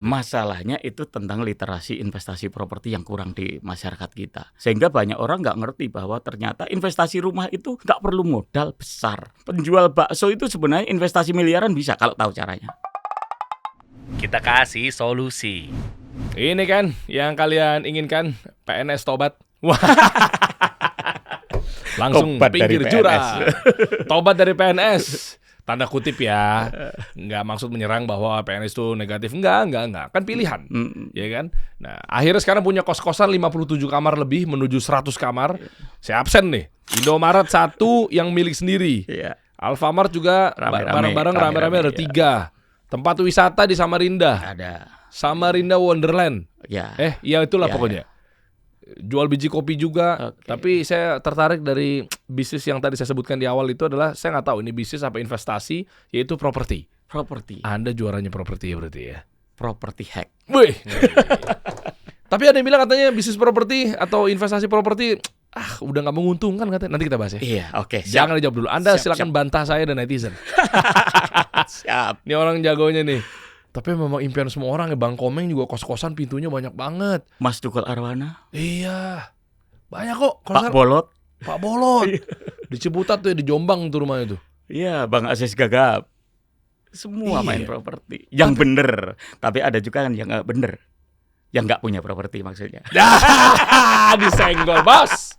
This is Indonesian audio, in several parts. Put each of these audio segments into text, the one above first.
Masalahnya itu tentang literasi investasi properti yang kurang di masyarakat kita. Sehingga banyak orang nggak ngerti bahwa ternyata investasi rumah itu nggak perlu modal besar. Penjual bakso itu sebenarnya investasi miliaran bisa kalau tahu caranya. Kita kasih solusi. Ini kan yang kalian inginkan, PNS tobat. Wah. Langsung Tobat pinggir dari jurang. PNS. Tobat dari PNS. Tanda kutip ya. Nggak maksud menyerang bahwa PNS itu negatif. Enggak. Kan pilihan. Ya kan? Nah, akhirnya sekarang punya kos-kosan 57 kamar lebih menuju 100 kamar. Saya absen nih. Indomaret 1 yang milik sendiri. Iya. Alfamart juga bareng-bareng rame-rame ada 3. Tempat wisata di Samarinda. Ada. Samarinda Wonderland. Ya. Ya itulah Ya, pokoknya. Jual biji kopi juga. Oke. Tapi saya tertarik dari bisnis yang tadi saya sebutkan di awal itu adalah saya nggak tahu ini bisnis apa investasi, yaitu properti. Properti. Anda juaranya properti ya berarti ya. Properti hack. Wih. Tapi ada yang bilang katanya bisnis properti atau investasi properti udah nggak menguntungkan katanya. Nanti kita bahas ya. Iya, oke. Jangan dijawab dulu. Anda Siap, silakan bantah saya dan netizen. Siap. Ini orang jagonya nih. Tapi memang impian semua orang ya. Bang Komeng juga kos-kosan pintunya banyak banget. Mas Tukul Arwana. Iya. Banyak kok. Pak Bolot. Pak Bolot. Di Ciputat tuh ya, di Jombang tuh rumahnya tuh. Iya, Bang Aziz Gagap. Semua Iya. main properti. Yang bener. Tapi ada juga kan yang nggak bener. Yang nggak punya properti maksudnya. Disenggol bos.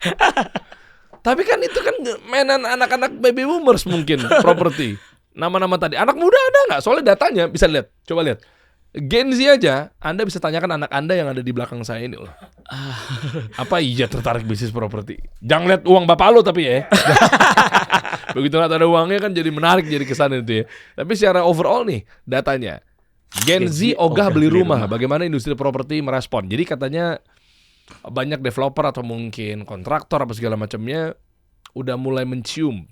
Tapi kan itu kan mainan anak-anak baby boomers mungkin properti. Nama-nama tadi. Anak muda ada nggak? Soalnya datanya bisa lihat. Coba lihat. Gen Z aja, Anda bisa tanyakan anak Anda yang ada di belakang saya ini loh. Apa iya tertarik bisnis properti? Jangan lihat uang bapak lo tapi ya. Begitu lihat ada uangnya kan jadi menarik jadi kesan itu ya. Tapi secara overall nih datanya. Gen Z ogah beli rumah. Bagaimana industri properti merespon? Jadi katanya banyak developer atau mungkin kontraktor apa segala macamnya udah mulai mencium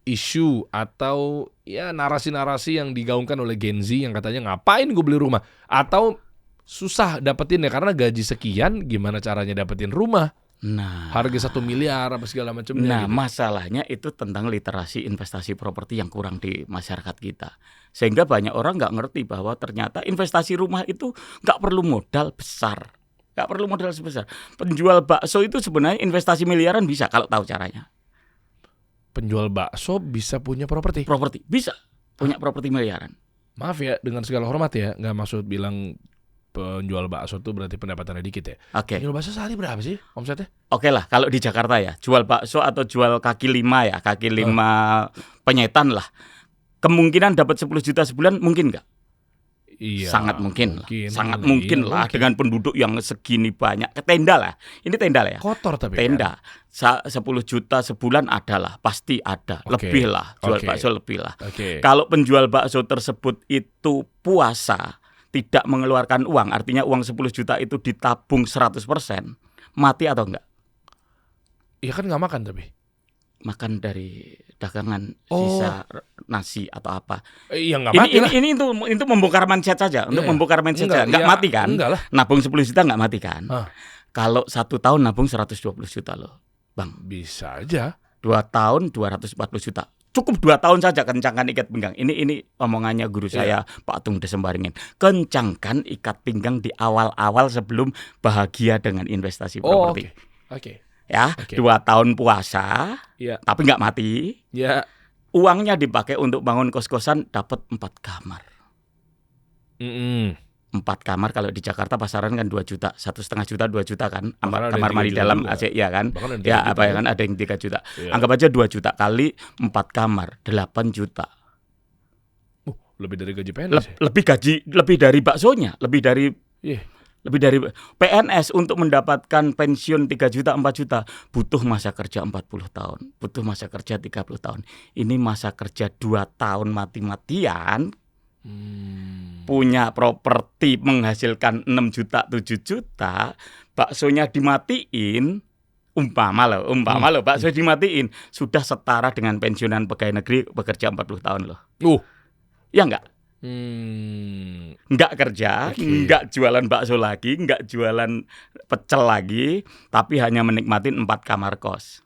isu atau ya narasi-narasi yang digaungkan oleh Gen Z yang katanya ngapain gue beli rumah atau susah dapetinnya karena gaji sekian gimana caranya dapetin rumah. Nah, Harga 1 miliar apa segala macamnya. Nah, masalahnya itu tentang literasi investasi properti yang kurang di masyarakat kita. Sehingga banyak orang nggak ngerti bahwa ternyata investasi rumah itu nggak perlu modal besar. Nggak perlu modal sebesar. Penjual bakso itu sebenarnya investasi miliaran bisa kalau tahu caranya. Penjual bakso bisa punya properti. Properti bisa punya properti miliaran. Maaf ya, dengan segala hormat ya, nggak maksud bilang penjual bakso tuh berarti pendapatannya dikit ya. Oke. Penjual bakso sehari berapa sih omsetnya? Oke lah, kalau di Jakarta ya, jual bakso atau jual kaki lima ya, kaki lima penyetan lah. Kemungkinan dapat 10 juta sebulan mungkin nggak? Iya. Sangat mungkin lah dengan penduduk yang segini banyak. Tenda lah, ini tenda lah ya. Kotor tapi Tenda 10 juta sebulan adalah pasti ada. Oke. Lebih lah, jual Oke. bakso lebih lah. Oke. Kalau penjual bakso tersebut itu puasa, tidak mengeluarkan uang, artinya uang 10 juta itu ditabung 100%, mati atau enggak? Iya kan nggak makan tapi. Makan dari dagangan sisa nasi atau apa? Iya nggak mati lah. Ini untuk membongkar mindset saja, untuk Iya. membongkar mindset saja. Enggak iya, mati kan? Enggak lah. Nabung 10 juta enggak mati kan? Kalau 1 tahun nabung 120 juta loh, Bang. Bisa aja. 2 tahun 240 juta. Cukup 2 tahun saja kencangkan ikat pinggang. Ini omongannya guru saya Pak Tung Desembaringin. Kencangkan ikat pinggang di awal-awal sebelum bahagia dengan investasi properti. Oke. Ya, Oke. 2 tahun puasa, Iya. tapi nggak mati. Ya. Uangnya dipakai untuk bangun kos-kosan, dapat 4 kamar. 4 kamar kalau di Jakarta pasaran kan 2 juta, 1,5 juta, 2 juta kan. Bahkan ada Kamar yang mandi 3 dalam juta AC ya kan. Bahkan ada Ya 3 apa juta ya kan ada yang 3 juta. Iya. Anggap aja 2 juta kali 4 kamar, 8 juta. Lebih dari gaji PNS ya? Lebih dari baksonya, lebih dari Iya. PNS untuk mendapatkan pensiun 3 juta, 4 juta butuh masa kerja 40 tahun, butuh masa kerja 30 tahun. Ini masa kerja 2 tahun mati-matian. Punya properti menghasilkan 6 juta, 7 juta, baksonya dimatiin, umpama loh bakso dimatiin, sudah setara dengan pensiunan pegawai negeri bekerja 40 tahun loh. Ya enggak? Nggak kerja, nggak jualan bakso lagi, nggak jualan pecel lagi, tapi hanya menikmati 4 kamar kos.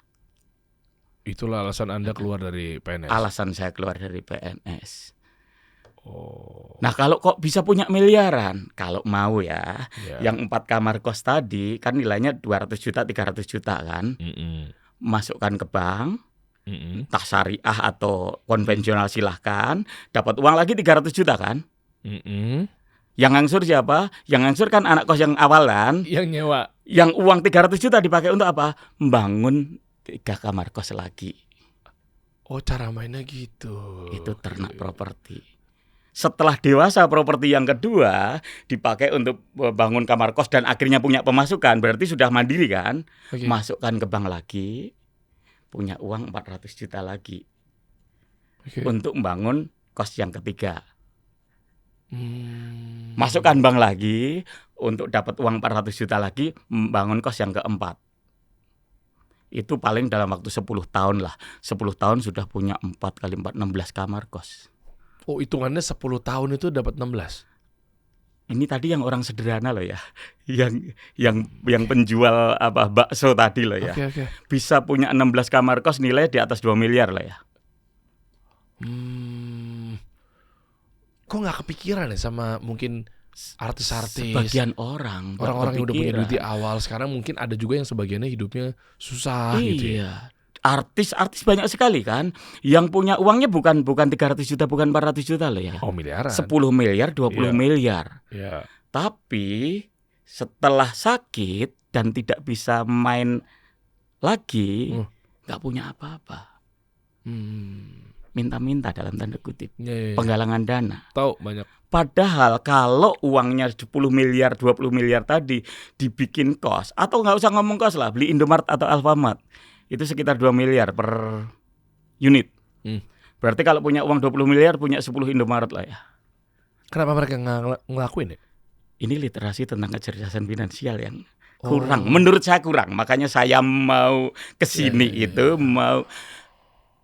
Itulah alasan Anda keluar dari PNS. Alasan saya keluar dari PNS. Oh. Nah, kalau kok bisa punya miliaran, kalau mau ya, Ya. yang 4 kamar kos tadi kan nilainya 200 juta, 300 juta kan. Masukkan ke bank, entah syariah atau konvensional silahkan, dapat uang lagi 300 juta kan. Yang ngangsur siapa? Yang ngangsur kan anak kos yang awalan. Yang nyewa. Yang uang 300 juta dipakai untuk apa? Membangun 3 kamar kos lagi. Oh, cara mainnya gitu. Itu ternak properti. Setelah dewasa properti yang kedua dipakai untuk bangun kamar kos dan akhirnya punya pemasukan, berarti sudah mandiri kan? Oke. Masukkan ke bank lagi, punya uang 400 juta lagi Oke. untuk membangun kos yang ketiga. Hmm. Masukkan bank lagi untuk dapat uang 400 juta lagi, membangun kos yang keempat. Itu paling dalam waktu 10 tahun lah. 10 tahun sudah punya 4 kali 4, 16 kamar kos. Oh, hitungannya 10 tahun itu dapat 16. Ini tadi yang orang sederhana loh ya. Yang penjual bakso tadi loh ya. Oke. Bisa punya 16 kamar kos nilai di atas 2 miliar lah ya. Kok nggak kepikiran ya sama mungkin artis-artis, Sebagian orang orang-orang yang udah punya duit di berpikiran. awal. Sekarang mungkin ada juga yang sebagiannya hidupnya susah gitu ya. Iya. Artis banyak sekali kan. Yang punya uangnya bukan 300 juta, bukan 400 juta loh ya. Oh, miliaran. 10 miliar, 20 Iya. miliar. Ya. Tapi setelah sakit dan tidak bisa main lagi, nggak punya apa-apa. Minta-minta dalam tanda kutip. Ya. Penggalangan dana. Tahu banyak. Padahal kalau uangnya 10 miliar, 20 miliar tadi dibikin kos, atau nggak usah ngomong kos lah, beli Indomaret atau Alfamart, itu sekitar 2 miliar per unit. Berarti kalau punya uang 20 miliar, punya 10 Indomaret lah ya. Kenapa mereka nggak ngelakuin ya? Ini literasi tentang kecerdasan finansial yang kurang. Menurut saya kurang. Makanya saya mau kesini mau.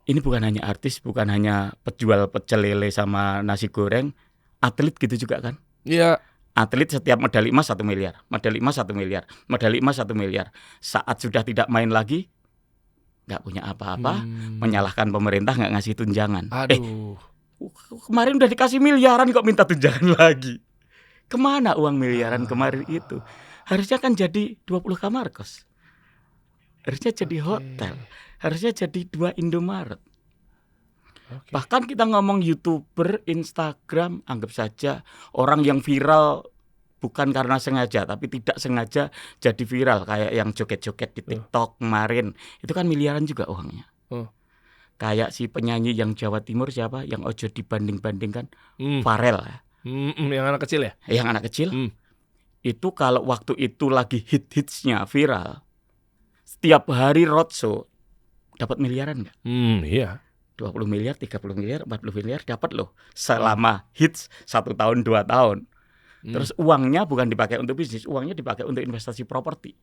Ini bukan hanya artis, bukan hanya penjual pecel lele sama nasi goreng. Atlet gitu juga kan. Iya. Atlet setiap medali emas 1 miliar, medali emas 1 miliar, medali emas 1 miliar. Saat sudah tidak main lagi, nggak punya apa-apa, menyalahkan pemerintah nggak ngasih tunjangan. Aduh. Kemarin udah dikasih miliaran kok minta tunjangan lagi. Kemana uang miliaran kemarin itu? Harusnya kan jadi 20 kamar kos. Harusnya jadi hotel. Harusnya jadi 2 Indomaret. Bahkan kita ngomong YouTuber, Instagram, anggap saja orang yang viral bukan karena sengaja, tapi tidak sengaja jadi viral. Kayak yang joget-joget di TikTok kemarin, itu kan miliaran juga uangnya. Kayak si penyanyi yang Jawa Timur siapa, yang ojo dibanding-bandingkan, Farel ya. Yang anak kecil ya? Yang anak kecil. Itu kalau waktu itu lagi hit-hitsnya viral, setiap hari roadshow dapat miliaran nggak? Iya. 20 miliar, 30 miliar, 40 miliar dapat loh selama hits 1 tahun 2 tahun. Terus uangnya bukan dipakai untuk bisnis, uangnya dipakai untuk investasi properti.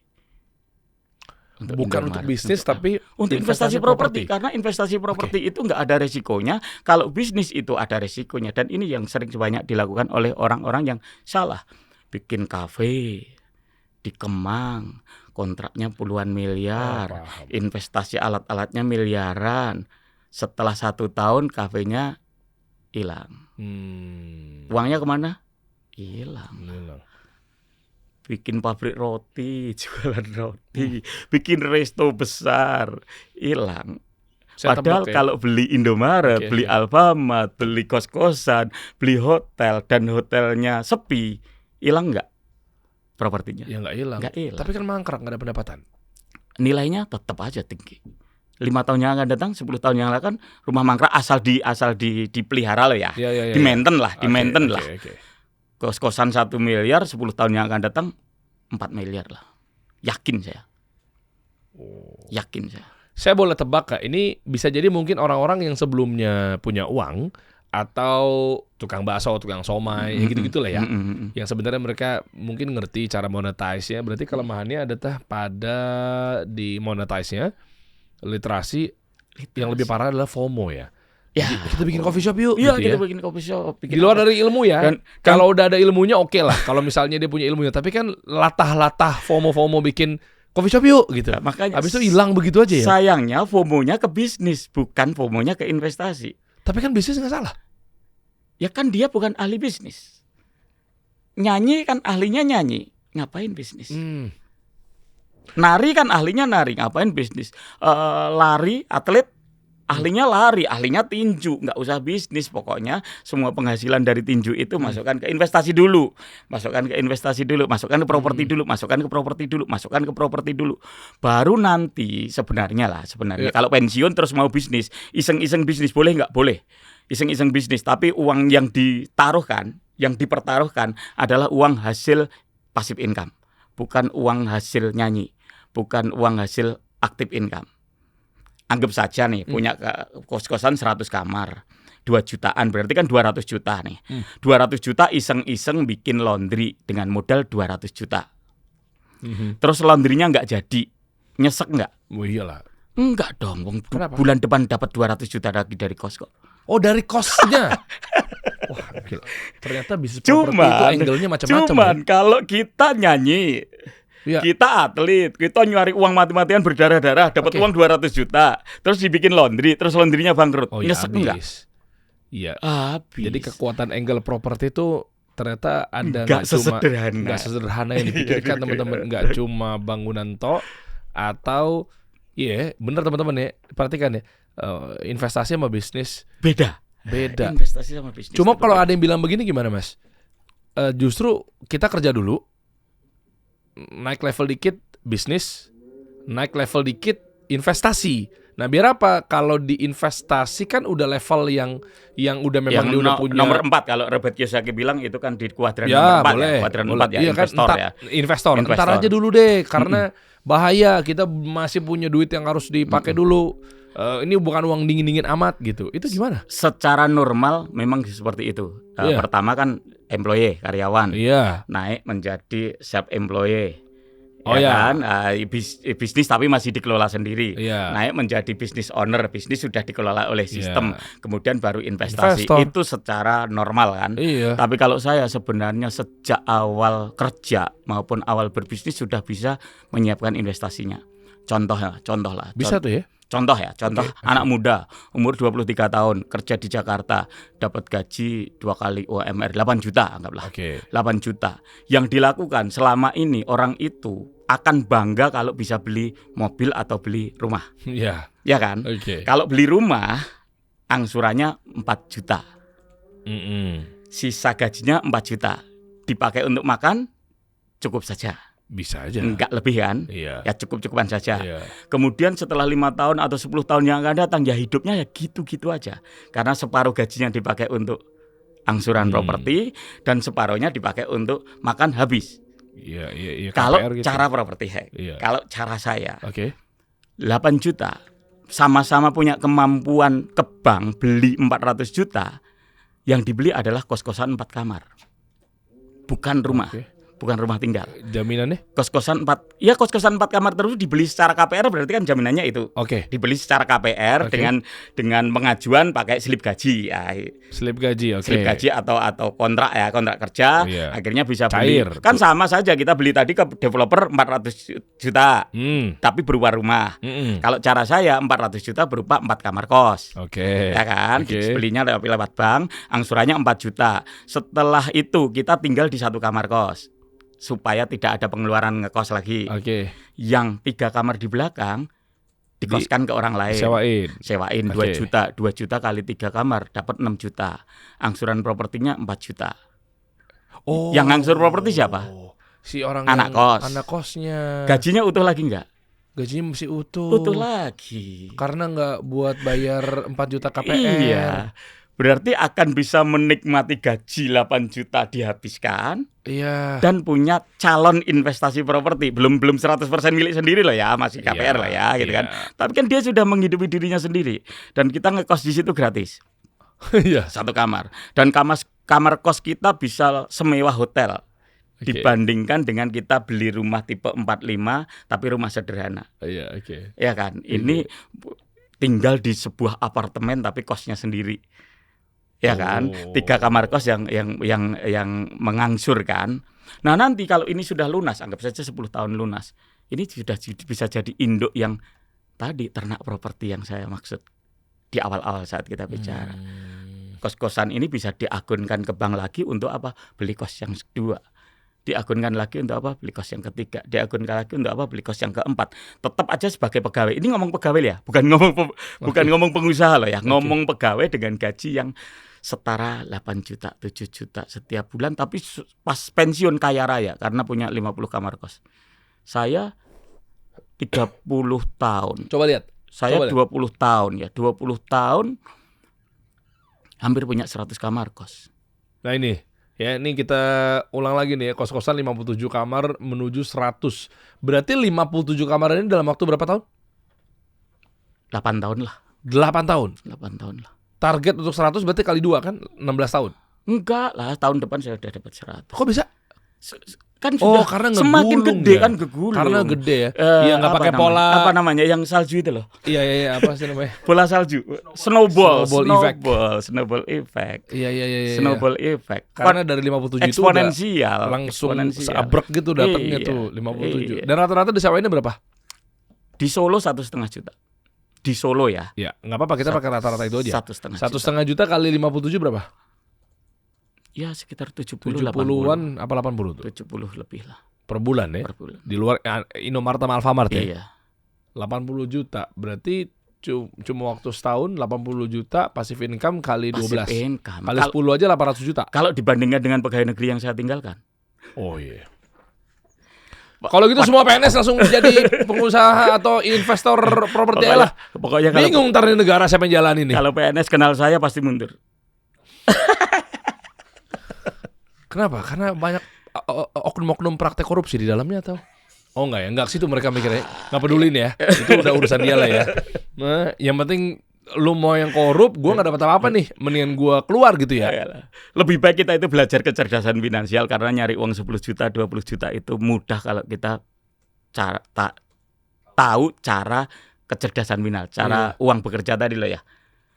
Bukan untuk bisnis tapi untuk investasi properti. Karena investasi properti itu nggak ada resikonya. Kalau bisnis itu ada resikonya, dan ini yang sering banyak dilakukan oleh orang-orang yang salah. Bikin kafe di Kemang, kontraknya puluhan miliar, investasi alat-alatnya miliaran. Setelah 1 tahun kafenya hilang. Uangnya kemana? Hilang. Bikin pabrik roti, jualan roti, bikin resto besar, hilang. Padahal kalau beli Indomaret, beli Alfamart, beli kos-kosan, beli hotel, dan hotelnya sepi, hilang nggak propertinya? Ya nggak hilang. Tapi kan mangkrak, nggak ada pendapatan. Nilainya tetap aja tinggi. 5 tahun yang akan datang, 10 tahun yang akan datang, rumah mangkrak asal dipelihara loh ya. Di maintain lah. Kos-kosan 1 miliar, 10 tahun yang akan datang 4 miliar lah. Yakin saya. Saya boleh tebak Kak, ini bisa jadi mungkin orang-orang yang sebelumnya punya uang atau tukang bakso, tukang somai, gitu-gitu lah ya. Yang sebenarnya mereka mungkin ngerti cara monetize-nya. Berarti kelemahannya ada pada di monetize-nya. Literasi yang lebih parah adalah FOMO ya. Ya, kita bikin coffee shop yuk. Iya, gitu kita bikin coffee shop. Di luar dari ilmu ya. Dan kalau udah ada ilmunya oke lah. Kalau misalnya dia punya ilmunya, tapi kan latah-latah FOMO bikin coffee shop yuk gitu. Nah, makanya habis itu hilang begitu aja ya. Sayangnya FOMO-nya ke bisnis, bukan FOMO-nya ke investasi. Tapi kan bisnis nggak salah. Ya kan dia bukan ahli bisnis. Nyanyi kan ahlinya nyanyi, ngapain bisnis? Nari kan ahlinya nari, ngapain bisnis? Lari, atlet, ahlinya lari, ahlinya tinju, nggak usah bisnis. Pokoknya semua penghasilan dari tinju itu masukkan ke investasi dulu, masukkan ke investasi dulu, masukkan ke properti dulu, masukkan ke properti dulu, masukkan ke properti dulu. Baru nanti sebenarnya kalau pensiun terus mau bisnis, iseng-iseng bisnis boleh nggak? Boleh, iseng-iseng bisnis. Tapi uang yang ditaruhkan, yang dipertaruhkan adalah uang hasil passive income, bukan uang hasil nyanyi, bukan uang hasil active income. Anggap saja nih punya kos-kosan 100 kamar, 2 jutaan, berarti kan 200 juta nih. 200 juta iseng-iseng bikin laundry dengan modal 200 juta. Terus laundrynya nggak jadi, nyesek nggak? Oh iyalah. Enggak dong, Kenapa? bulan depan dapat 200 juta lagi dari kos kok. Oh, dari kosnya. Wah, gila. Ternyata bisnis properti itu angle-nya macam-macam. Cuman kalau kita nyanyi, kita atlet, kita nyari uang mati-matian berdarah-darah, dapat uang 200 juta, terus dibikin laundry, terus laundrynya bangkrut. Nyesek enggak? Iya. Habis. Jadi kekuatan angle properti itu ternyata ada nggak sesederhana yang dipikirkan teman-teman. Nggak cuma bangunan atau benar teman-teman ya, perhatikan ya, investasi sama bisnis beda. Investasi sama bisnis. Cuma kalau ada yang bilang begini gimana Mas? Justru kita kerja dulu, naik level dikit bisnis, naik level dikit investasi. Nah biar apa? Kalau di investasi kan udah level yang udah memang dia udah punya nomor 4 kalau Robert Kiyosaki bilang itu kan di kuadran nomor 4 boleh, ya, kuadran 4 ya, iya investor kan, ya. Investor. Entar aja dulu deh karena bahaya, kita masih punya duit yang harus dipakai dulu. Ini bukan uang dingin-dingin amat gitu. Itu gimana? Secara normal memang seperti itu. Pertama kan employee, karyawan. Naik menjadi self employee. Kan? Bisnis tapi masih dikelola sendiri. Naik menjadi business owner, bisnis sudah dikelola oleh sistem. Kemudian baru investasi. Itu secara normal kan. Tapi kalau saya sebenarnya sejak awal kerja maupun awal berbisnis sudah bisa menyiapkan investasinya. Contoh lah. Bisa tuh ya? Contoh anak muda umur 23 tahun kerja di Jakarta dapat gaji 2 kali UMR 8 juta anggaplah. 8 juta. Yang dilakukan selama ini orang itu akan bangga kalau bisa beli mobil atau beli rumah. Ya kan? Kalau beli rumah angsurannya 4 juta. Sisa gajinya 4 juta. Dipakai untuk makan cukup saja. Bisa aja. Enggak lebih kan? Ya cukup-cukupan saja. Kemudian setelah 5 tahun atau 10 tahun yang akan datang ya hidupnya ya gitu-gitu aja. Karena separuh gajinya dipakai untuk angsuran properti dan separuhnya dipakai untuk makan habis. Kalau gitu. Cara properti kalau cara saya 8 juta sama-sama punya kemampuan ke bank beli 400 juta, yang dibeli adalah kos-kosan 4 kamar. Bukan rumah. Bukan rumah tinggal. Jaminannya? Kos-kosan 4. Ya kos-kosan 4 kamar terus dibeli secara KPR, berarti kan jaminannya itu. Dibeli secara KPR dengan pengajuan pakai slip gaji. Slip gaji, Slip gaji atau kontrak kerja, akhirnya bisa cair. Beli. Kan sama saja kita beli tadi ke developer 400 juta. Tapi berupa rumah. Kalau cara saya 400 juta berupa 4 kamar kos. Ya kan? Belinya lewat bank, angsurannya 4 juta. Setelah itu kita tinggal di 1 kamar kos. Supaya tidak ada pengeluaran ngekos lagi. Yang 3 kamar di belakang dikoskan ke orang lain. Sewain 2 juta. 2 juta kali 3 kamar dapat 6 juta. Angsuran propertinya 4 juta. Yang angsur properti siapa? Si orang anak kosnya. Gajinya utuh lagi enggak? Gajinya masih utuh. Utuh lagi. Karena enggak buat bayar 4 juta KPR. Iya. Berarti akan bisa menikmati gaji 8 juta dihabiskan. Dan punya calon investasi properti. Belum 100% milik sendiri loh ya, masih KPR lah ya gitu kan. Tapi kan dia sudah menghidupi dirinya sendiri. Dan kita ngekos di situ gratis. 1 kamar. Dan kamar kos kita bisa semewah hotel. Dibandingkan dengan kita beli rumah tipe 45 tapi rumah sederhana. Ya kan? Ini tinggal di sebuah apartemen tapi kosnya sendiri. Ya kan, 3 kamar kos yang mengangsur kan. Nah nanti kalau ini sudah lunas, anggap saja 10 tahun lunas, ini sudah bisa jadi induk yang tadi ternak properti yang saya maksud di awal-awal saat kita bicara. Kos-kosan ini bisa diagunkan ke bank lagi untuk apa? Beli kos yang kedua. Diagunkan lagi untuk apa? Beli kos yang ketiga. Diagunkan lagi untuk apa? Beli kos yang keempat. Tetap aja sebagai pegawai. Ini ngomong pegawai ya, bukan ngomong pengusaha loh ya. Ngomong pegawai dengan gaji yang setara 8 juta, 7 juta setiap bulan, tapi pas pensiun kaya raya karena punya 50 kamar kos. Saya 30 tahun. Coba lihat. Saya Coba 20 tahun ya. 20 tahun hampir punya 100 kamar kos. Nah ini, ya ini kita ulang lagi nih ya, kos-kosan 57 kamar menuju 100. Berarti 57 kamar ini dalam waktu berapa tahun? 8 tahun lah. 8 tahun. 8 tahun lah. Target untuk 100 berarti kali 2 kan? 16 tahun. Enggak lah, tahun depan saya udah dapat 100. Kok bisa? Kan sudah karena semakin ngegulung gede ya? kan gegulung. Karena gede ya. Iya nggak pakai pola. Apa namanya? Yang salju itu loh. Iya apa sih namanya? Bola salju. Snowball effect. Snowball effect. Iya. Snowball effect. Karena dari 57 itu eksponensial. udah langsung Eksponensial. seabrek gitu datangnya Iya, tuh 57. iya. Dan rata-rata disewainnya berapa? Di Solo 1,5 juta. Di Solo ya. Ya, nggak apa-apa kita pakai rata-rata itu aja. 1,5 1,5 juta kali 57 berapa? Ya sekitar 70 70-an apa 80 tuh? 70 lebih lah Per bulan ya? per bulan. Di luar Indomaret sama Alfamart ya? Iya. 80 juta. Berarti cuma waktu setahun 80 juta passive income kali 12. Passive income. Kali 10 aja 800 juta. Kalau dibandingkan dengan pegawai negeri yang saya tinggalkan. Oh iya. Kalau gitu semua PNS langsung jadi pengusaha atau investor properti lah. Pokoknya kalau Bingung ntar di negara siapa yang jalan ini. Kalau PNS kenal saya pasti mundur. Kenapa? Karena banyak oknum-oknum praktek korupsi di dalamnya atau? Oh enggak ya, enggak ke situ mereka mikirnya. Enggak peduli nih ya. Itu udah urusan dia lah ya. Nah, yang penting lu mau yang korup, gua enggak dapat apa-apa nih. Mendingan gua keluar gitu ya. Lebih baik kita itu belajar kecerdasan finansial karena nyari uang 10 juta, 20 juta itu mudah kalau kita tahu cara kecerdasan finansial, cara uang bekerja tadi loh ya.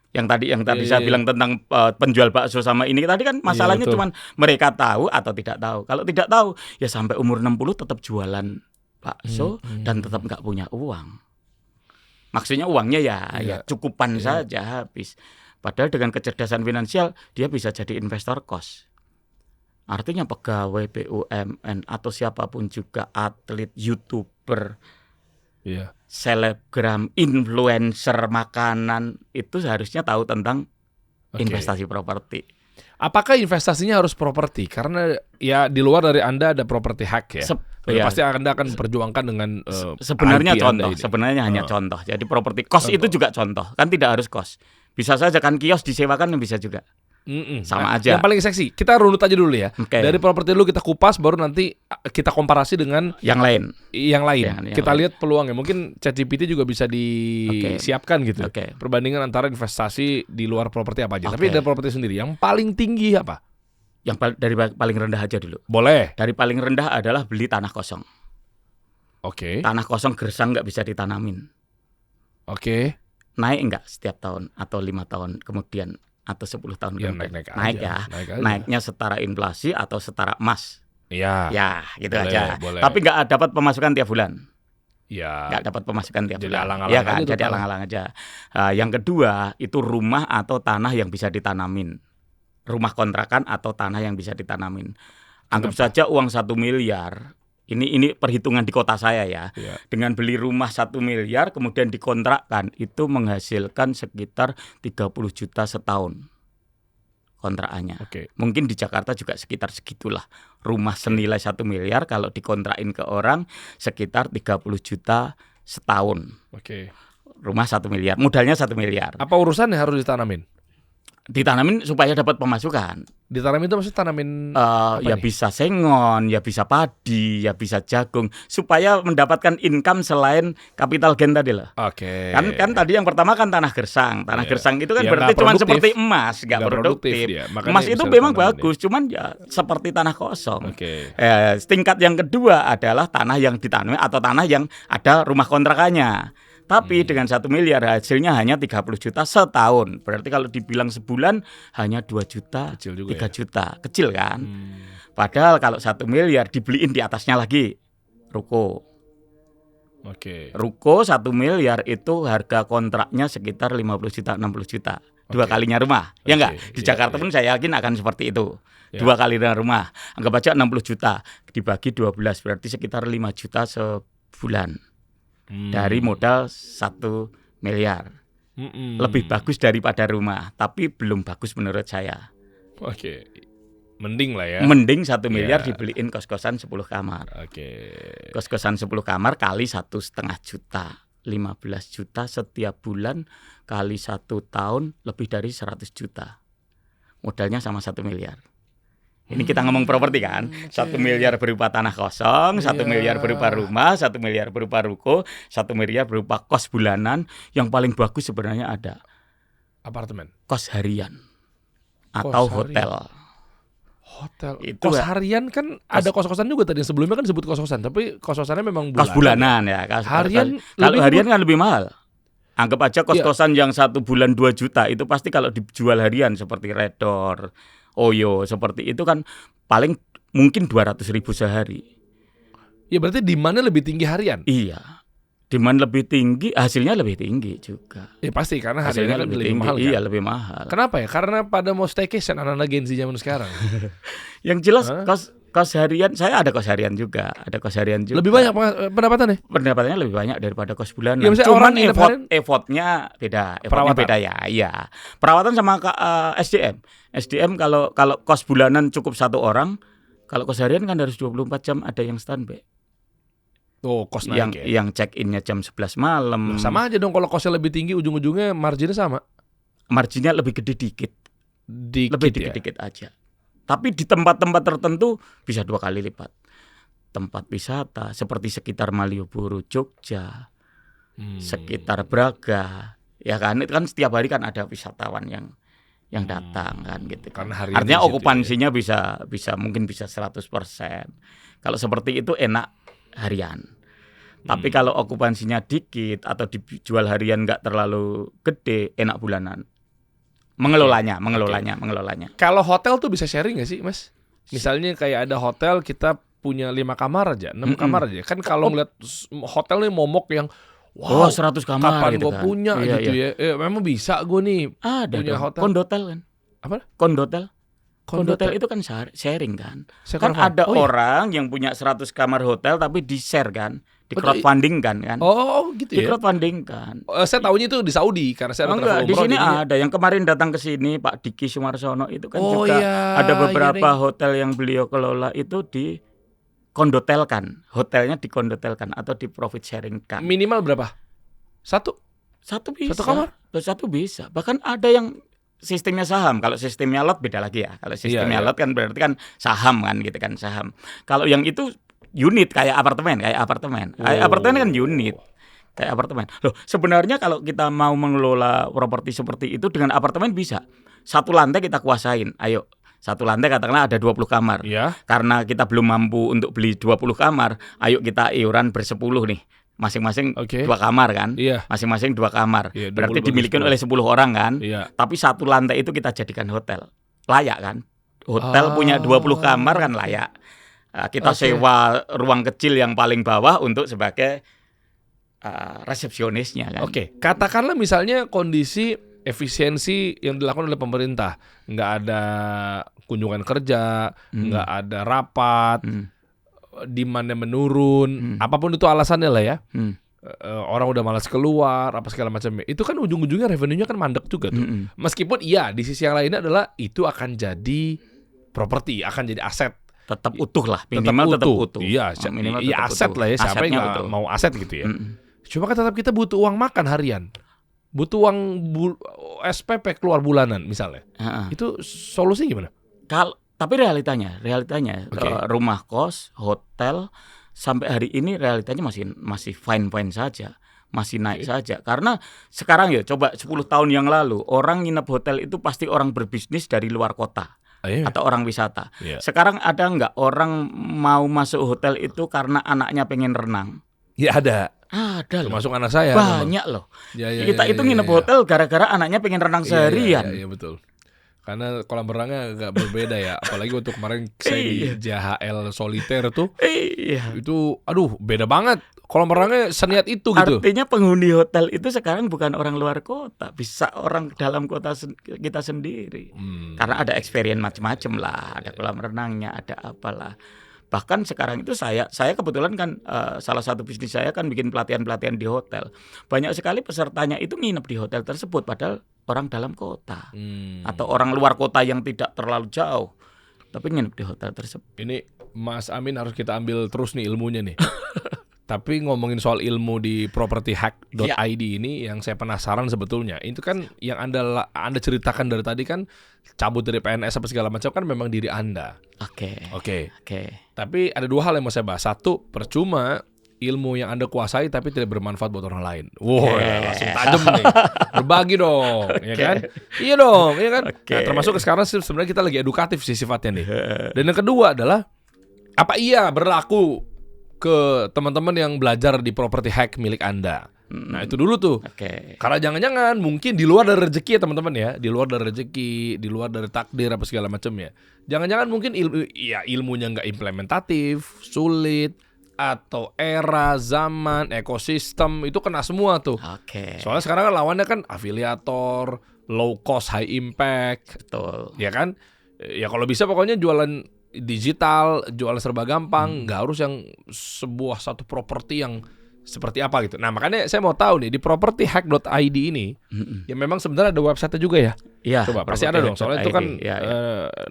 Yang tadi saya bilang tentang penjual bakso sama ini tadi kan masalahnya cuman mereka tahu atau tidak tahu. Kalau tidak tahu ya sampai umur 60 tetap jualan bakso dan tetap nggak punya uang. Maksudnya uangnya ya cukupan saja habis. Padahal dengan kecerdasan finansial dia bisa jadi investor kos. Artinya pegawai BUMN atau siapapun juga atlet, YouTuber, selebgram, influencer makanan itu seharusnya tahu tentang investasi properti. Apakah investasinya harus properti? Karena ya di luar dari Anda ada properti hack ya. Pasti Anda akan perjuangkan dengan sebenarnya contoh, sebenarnya hanya contoh. Jadi properti kos itu juga contoh. Kan tidak harus kos. Bisa saja kan kios disewakan bisa juga. Sama aja. Yang paling seksi, kita runut aja dulu ya. Dari properti dulu kita kupas, baru nanti kita komparasi dengan yang lain. Kita lihat peluangnya. Mungkin ChatGPT juga bisa disiapkan gitu. Perbandingan antara investasi di luar properti apa aja. Tapi dari properti sendiri, yang paling tinggi apa? Yang dari paling rendah aja dulu. Boleh. Dari paling rendah adalah beli tanah kosong. Tanah kosong gersang nggak bisa ditanamin. Naik nggak setiap tahun atau 5 tahun kemudian atau 10 tahun kemudian? Naik ya. Naiknya setara inflasi atau setara emas. Ya gitu boleh, aja. Boleh. Tapi nggak dapat pemasukan tiap bulan. Nggak dapat pemasukan tiap bulan. Alang-alang kan? Jadi alang-alang aja. Yang kedua itu rumah atau tanah yang bisa ditanamin. Rumah kontrakan atau tanah yang bisa ditanamin. Anggap saja uang 1 miliar. Ini perhitungan di kota saya ya. Dengan beli rumah 1 miliar kemudian dikontrakkan itu menghasilkan sekitar 30 juta setahun kontrakannya. Mungkin di Jakarta juga sekitar segitulah. Rumah senilai 1 miliar kalau dikontrakin ke orang sekitar 30 juta setahun. Rumah 1 miliar, modalnya 1 miliar. Apa urusannya harus ditanamin? Ditanamin supaya dapat pemasukan. Ditanamin itu maksudnya tanamin ya nih? Bisa sengon, ya bisa padi, ya bisa jagung supaya mendapatkan income selain capital gain tadi loh. Kan tadi yang pertama kan tanah gersang. Tanah gersang itu kan berarti cuma seperti emas, nggak produktif. Emas itu memang bagus, cuman ya seperti tanah kosong. Tingkat yang kedua adalah tanah yang ditanami atau tanah yang ada rumah kontrakannya. Tapi dengan 1 miliar hasilnya hanya 30 juta setahun. Berarti kalau dibilang sebulan hanya 2 juta, 3 juta. Kecil kan? Padahal kalau 1 miliar dibeliin di atasnya lagi ruko. Ruko 1 miliar itu harga kontraknya sekitar 50 juta, 60 juta. Dua Oke. kalinya rumah. Ya Oke, enggak? Di iya, Jakarta iya. pun saya yakin akan seperti itu. Ya. 2 kalinya rumah. Anggap aja 60 juta dibagi 12 berarti sekitar 5 juta sebulan. Dari modal 1 miliar. Lebih bagus daripada rumah, tapi belum bagus menurut saya. Oke. Mending lah ya. Mending 1 miliar Ya. dibeliin kos-kosan 10 kamar. Oke. Kos-kosan 10 kamar kali 1,5 juta. 15 juta setiap bulan kali 1 tahun lebih dari 100 juta. Modalnya sama 1 miliar. Ini kita ngomong properti kan, 1 miliar berupa tanah kosong, 1 Iya. miliar berupa rumah, 1 miliar berupa ruko, 1 miliar berupa kos bulanan. Yang paling bagus sebenarnya ada Apartemen. kos harian Kos atau harian. hotel. Hotel. Itu Kos ya. harian kan ada kos-kosan juga tadi. Sebelumnya kan disebut kos-kosan, tapi kos-kosannya memang Kos bulanan ya. Harian Kalau lebih harian kan lebih mahal. Anggap aja kos-kosan yang 1 bulan 2 juta itu pasti kalau dijual harian seperti Redor, Oyo seperti itu kan paling mungkin 200.000 sehari. Ya berarti demand-nya lebih tinggi harian. Iya. Demand lebih tinggi, hasilnya lebih tinggi juga. Ya pasti karena Hasilnya hariannya kan lebih lebih tinggi. mahal kan. Iya, lebih mahal. Kenapa ya? Karena pada mau staycation anak-anak Gen Z zaman sekarang. Yang jelas Hah? kos harian, saya ada kos harian juga, Lebih banyak pendapatannya. pendapatannya lebih banyak daripada kos bulanan. Ya, misalnya Cuman orang nginep harian- effortnya beda, Perawatan. beda ya. Iya. Perawatan sama SDM. SDM kalau kos bulanan cukup 1 orang, kalau kos harian kan harus 24 jam ada yang standby. Oh, kos Yang naik ya. check innya jam 11 malam. Loh, sama aja dong kalau kosnya lebih tinggi ujung-ujungnya marginnya sama. Marginnya lebih gede dikit. Dikit Lebih ya. dikit-dikit aja. Tapi di tempat-tempat tertentu bisa 2 kali lipat. Tempat wisata seperti sekitar Malioboro, Jogja, sekitar Braga, ya kan? Itu kan setiap hari kan ada wisatawan yang datang kan gitu. Karena harian Artinya di situ okupansinya bisa mungkin bisa 100%. Kalau seperti itu enak harian. Tapi kalau okupansinya dikit atau dijual harian nggak terlalu gede, enak bulanan. Mengelolanya. Kalau hotel tuh bisa sharing nggak sih, Mas? Misalnya kayak ada hotel kita punya 5 kamar aja, 6 kamar aja. Kan kalau ngeliat hotel nih momok yang wow, 100 kamar kapan gitu gue kan. punya Iya, gitu iya. ya. Memang bisa gue nih Ada punya dong. hotel. Kondotel kan. Apa? Kondotel. Kondotel. Kondotel itu kan sharing kan. Saya Kan kurang paham. ada Oh, iya. orang yang punya 100 kamar hotel tapi di-share kan, di Oh, crowdfunding kan. Oh gitu Di ya. crowdfunding kan. Saya tahunya itu di Saudi karena saya ada Enggak, travel di umroh sini jadinya. ada yang kemarin datang ke sini Pak Diki Sumarsono itu kan Oh, juga iya, ada beberapa iya, Neng. hotel yang beliau kelola itu di kondotelkan, hotelnya dikondotelkan atau di profit sharing kan. Minimal berapa? Satu Satu kamar? Satu bisa. Bahkan ada yang sistemnya saham. Kalau sistemnya lot beda lagi ya. Kalau sistemnya iya. lot kan berarti kan saham kan gitu kan, saham. Kalau yang itu unit kayak apartemen. Kayak apartemen kan unit. Kayak apartemen. Loh, sebenarnya kalau kita mau mengelola properti seperti itu dengan apartemen bisa. 1 lantai kita kuasain. Ayo, 1 lantai katakanlah ada 20 kamar. Iya. Karena kita belum mampu untuk beli 20 kamar, ayo kita iuran bersepuluh nih. Masing-masing Oke. 2 kamar kan? Iya. Masing-masing 2 kamar. Iya, 20 Berarti bagi dimiliki 10. oleh 10 orang kan? Iya. Tapi 1 lantai itu kita jadikan hotel. Layak kan? Hotel punya 20 kamar kan layak. Kita Oke. sewa ruang kecil yang paling bawah untuk sebagai resepsionisnya kan. Oke, katakanlah misalnya kondisi efisiensi yang dilakukan oleh pemerintah, nggak ada kunjungan kerja, nggak ada rapat, demand-nya menurun, apapun itu alasannya lah ya. Orang udah malas keluar, apa segala macamnya. Itu kan ujung-ujungnya revenue-nya kan mandek juga tuh. Meskipun iya di sisi yang lainnya adalah itu akan jadi properti, akan jadi aset. Tetap utuh lah, minimal tetap utuh. Iya, Minimal iya tetap aset utuh. lah ya. Siapa Asetnya yang nggak utuh. mau aset gitu ya. Cuma kan tetap kita butuh uang makan harian, butuh uang SPP keluar bulanan misalnya. Itu solusi gimana? Tapi realitanya Oke. rumah kos, hotel sampai hari ini realitanya masih fine saja, masih naik saja. Karena sekarang ya coba 10 tahun yang lalu orang nginep hotel itu pasti orang berbisnis dari luar kota atau orang wisata. Iya. Sekarang ada nggak orang mau masuk hotel itu karena anaknya pengen renang? Ya ada. Ada loh. Termasuk anak saya. Banyak loh. Ya, Kita itu nginep hotel gara-gara anaknya pengen renang seharian. Iya, betul. Karena kolam renangnya agak berbeda ya. Apalagi untuk kemarin saya di JHL Solitaire tuh. Iya. Itu aduh beda banget. Kolam renangnya seniat itu gitu. Artinya penghuni hotel itu sekarang bukan orang luar kota, bisa orang dalam kota kita sendiri. Karena ada experience macam-macam lah, ada kolam renangnya, ada apalah. Bahkan sekarang itu saya kebetulan kan salah satu bisnis saya kan bikin pelatihan-pelatihan di hotel. Banyak sekali pesertanya itu nginep di hotel tersebut padahal orang dalam kota atau orang luar kota yang tidak terlalu jauh, tapi nginep di hotel tersebut. Ini Mas Amin harus kita ambil terus nih ilmunya nih. Tapi ngomongin soal ilmu di propertyhack.id ini yang saya penasaran sebetulnya. Itu kan yang Anda ceritakan dari tadi kan cabut dari PNS apa segala macam kan memang diri Anda. Oke. Tapi ada dua hal yang mau saya bahas. Satu, percuma ilmu yang Anda kuasai tapi tidak bermanfaat buat orang lain. Langsung tajam nih. Berbagi dong, ya kan? Iya dong, ya kan? Nah, termasuk sekarang sebenarnya kita lagi edukatif sih sifatnya nih. Dan yang kedua adalah apa iya berlaku ke teman-teman yang belajar di property hack milik Anda. Nah, itu dulu tuh. Karena jangan-jangan mungkin di luar dari rezeki ya teman-teman ya, di luar dari rezeki, di luar dari takdir apa segala macam ya. Jangan-jangan mungkin ilmunya nggak implementatif, sulit, atau era, zaman, ekosistem itu kena semua tuh. Soalnya sekarang kan lawannya kan afiliator, low cost, high impact. Betul. Ya kan? Ya kalau bisa pokoknya jualan digital, jualan serba gampang, nggak harus yang sebuah satu properti yang seperti apa gitu. Nah makanya saya mau tahu nih di propertyhack.id ini, ya memang sebenarnya ada website juga ya. Iya. Coba pasti ada dong. Soalnya itu kan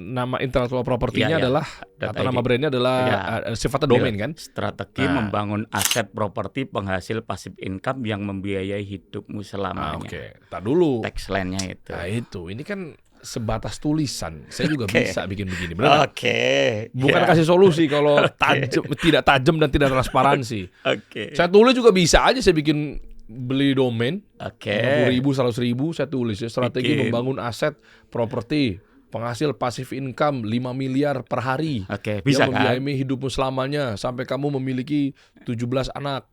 nama intellectual property-nya adalah atau nama brandnya adalah sifatnya domain kan. Strategi membangun aset properti penghasil passive income yang membiayai hidupmu selamanya. Tak dulu. Tagline-nya itu. Nah itu, ini kan sebatas tulisan. Saya juga bisa bikin begini. Benar? Bukan kasih solusi kalau tidak tajam dan tidak transparansi. Saya tulis juga bisa aja saya bikin beli domain. 50.000, 100.000 saya tulis ya. Strategi membangun aset properti penghasil passive income 5 miliar per hari. Bisa yang membiayai hidupmu selamanya sampai kamu memiliki 17 anak.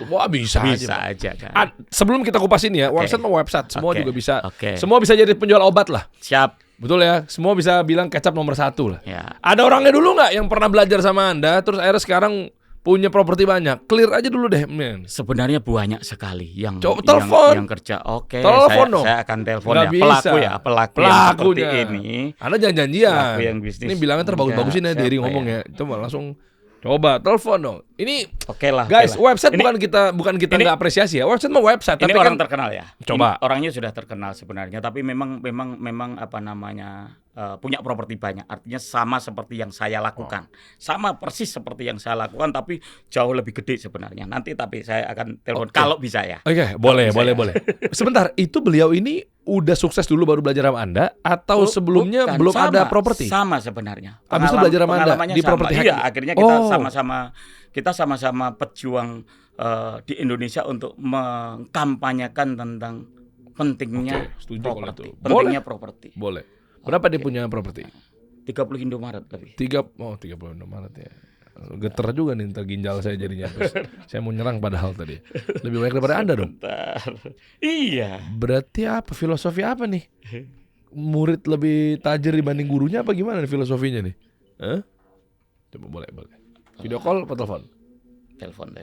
Wah bisa aja kan. Sebelum kita kupasin ya, website semua juga bisa. Semua bisa jadi penjual obat lah. Siap. Betul ya, semua bisa bilang kecap nomor 1 lah. Ada orangnya dulu nggak yang pernah belajar sama Anda, terus akhirnya sekarang punya properti banyak? Clear aja dulu deh, men. Sebenarnya banyak sekali yang kerja. Saya akan telepon ya pelaku yang ini. Anda jangan-janjian. Pelaku yang bisnis. Ini bilangnya terbagus-bagusin ya dari ngomong ya. Coba langsung coba telepon dong. Ini guys, website ini, bukan kita nggak apresiasi ya. Website mah website. Ini tapi orang kan, terkenal ya. Coba. Ini orangnya sudah terkenal sebenarnya, tapi memang apa namanya punya properti banyak. Artinya sama seperti yang saya lakukan, sama persis seperti yang saya lakukan, tapi jauh lebih gede sebenarnya. Nanti tapi saya akan telepon kalau bisa ya. Boleh. Sebentar, itu beliau ini udah sukses dulu baru belajar sama Anda atau sebelumnya belum ada properti? Sama sebenarnya. Habis itu belajar sama Anda di properti hack. Iya, akhirnya kita sama-sama pejuang di Indonesia untuk mengkampanyekan tentang pentingnya properti. Pentingnya properti. Boleh. Berapa dia punya properti? 30 Indomaret lebih. 30 Indomaret ya. Geter juga nih ntar ginjal saya jadinya. Saya mau nyerang padahal tadi. Lebih banyak daripada Anda dong. Iya. Berarti apa? Filosofi apa nih? Murid lebih tajir dibanding gurunya apa gimana nih filosofinya nih? Coba boleh. Video call atau telepon? Telepon.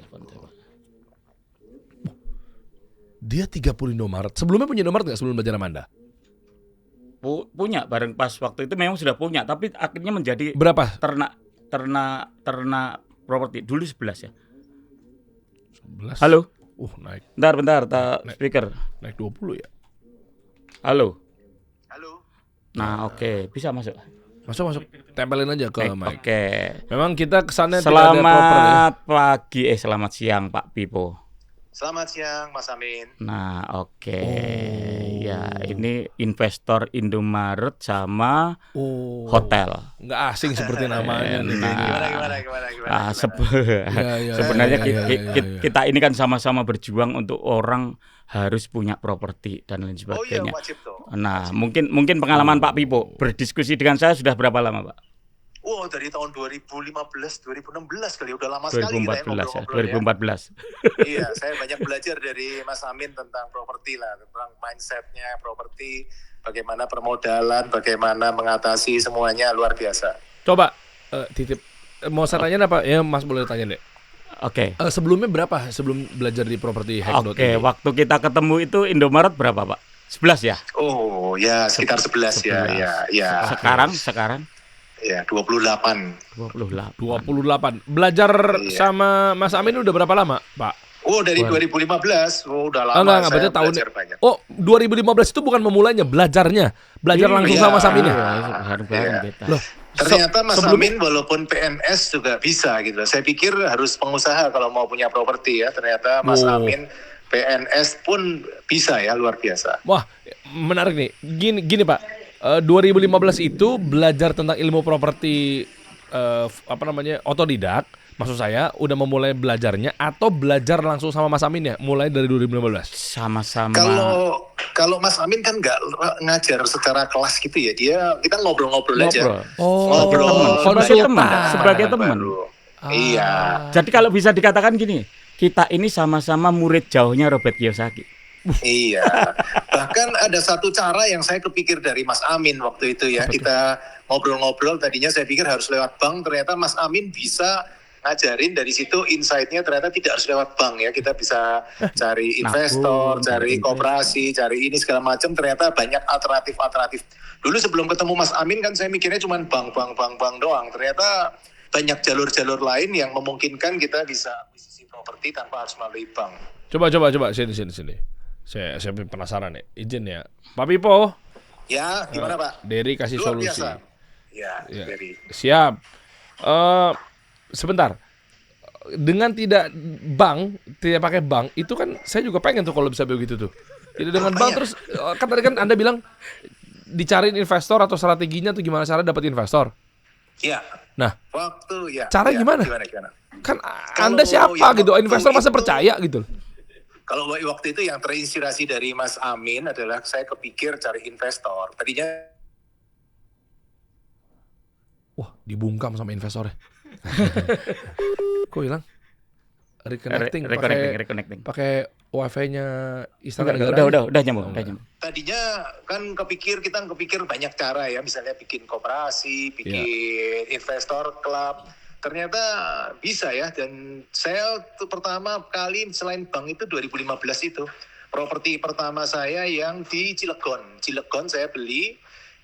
Dia 30 Indomaret. Sebelumnya punya Indomaret nggak sebelum belajar sama Anda? Punya bareng pas waktu itu memang sudah punya, tapi akhirnya menjadi berapa? Ternak properti dulu 11 ya. 11. Halo. Naik. Bentar, speaker. Naik 20 ya. Halo. Nah, oke, bisa masuk. Masuk. Tempelin aja ke mic. Memang kita kesannya selamat pagi, selamat siang Pak Pipo. Selamat siang Mas Amin. Nah, ya ini investor Indomaret sama hotel. Nggak asing seperti namanya. Gimana? Sebenarnya kita ini kan sama-sama berjuang untuk orang harus punya properti dan lain sebagainya. Wajib tuh. Nah, mungkin pengalaman Pak Pipo berdiskusi dengan saya sudah berapa lama, Pak? Dari tahun 2015, 2016 kali, udah lama sekali kita ngobrol-ngobrol 2014. Iya, saya banyak belajar dari Mas Amin tentang properti lah, tentang mindsetnya properti. bagaimana permodalan, bagaimana mengatasi semuanya luar biasa. Coba titip mau saya tanya apa? Ya Mas boleh tanya deh. Oke. Sebelumnya berapa sebelum belajar di properti hack.id? Oke, waktu kita ketemu itu Indomaret berapa, Pak? 11 ya? Oh, ya sekitar 11 ya, 11. ya. Sekarang Ya, 28. 28. 28. Belajar Iya. sama Mas Amin udah berapa lama, Pak? Oh, dari Waduh. 2015. Oh, udah lama Enggak, saya berarti tahun. belajar banyak. Oh, 2015 itu bukan memulainya, belajarnya. Belajar langsung Iya. sama Mas Amin ya? Bareng-bareng Iya. kita. Loh, Ternyata Mas sebelumnya- Amin walaupun PNS juga bisa gitu. Saya pikir harus pengusaha kalau mau punya properti ya. Ternyata Mas Oh. Amin PNS pun bisa ya, luar biasa. Wah, menarik nih. Gini Pak, 2015 itu belajar tentang ilmu properti otodidak. Maksud saya udah memulai belajarnya atau belajar langsung sama Mas Amin ya, mulai dari 2015. Sama-sama. Kalau Mas Amin kan nggak ngajar secara kelas gitu ya. Kita ngobrol-ngobrol aja. Ngobrol. Ngobrol Sebagai teman, banyak sebagai hal teman. baru. Iya. Jadi kalau bisa dikatakan gini, kita ini sama-sama murid jauhnya Robert Kiyosaki. Iya, bahkan ada satu cara yang saya kepikir dari Mas Amin waktu itu ya. Kita ngobrol-ngobrol, tadinya saya pikir harus lewat bank, ternyata Mas Amin bisa ngajarin dari situ insight-nya ternyata tidak harus lewat bank ya. Kita bisa cari investor, Nabung, cari koperasi, cari ini segala macam, ternyata banyak alternatif-alternatif. Dulu sebelum ketemu Mas Amin kan saya mikirnya cuma bank doang. Ternyata banyak jalur-jalur lain yang memungkinkan kita bisa akuisisi properti tanpa harus melalui bank. Coba sini. Saya penasaran nih. Izin ya. Pak Pipo, Ya, gimana Pak? Dery kasih Luar solusi. biasa. Ya, Ya. Dery. Siap. Sebentar. Dengan tidak pakai bank, itu kan saya juga pengen tuh kalau bisa begitu tuh. Tidak dengan bank terus kan tadi kan Anda bilang dicariin investor atau strateginya tuh gimana cara dapat investor. Ya. Nah, Waktu ya. cara ya, gimana? Gimana? Kan Kalau Anda siapa yang gitu? waktu Investor masa itu- percaya gitu. Kalau waktu itu yang terinspirasi dari Mas Amin adalah saya kepikir cari investor. Tadinya Wah, dibungkam sama investornya. Kok hilang? Reconnecting. Reconnecting. Pakai wifi-nya Istana Enggak, Negara. udah nyambung, udah nyambung. tadinya kan kita kepikir banyak cara ya, misalnya bikin koperasi, bikin investor club. Ternyata bisa ya, dan saya tuh pertama kali selain bank itu 2015 itu properti pertama saya yang di Cilegon saya beli.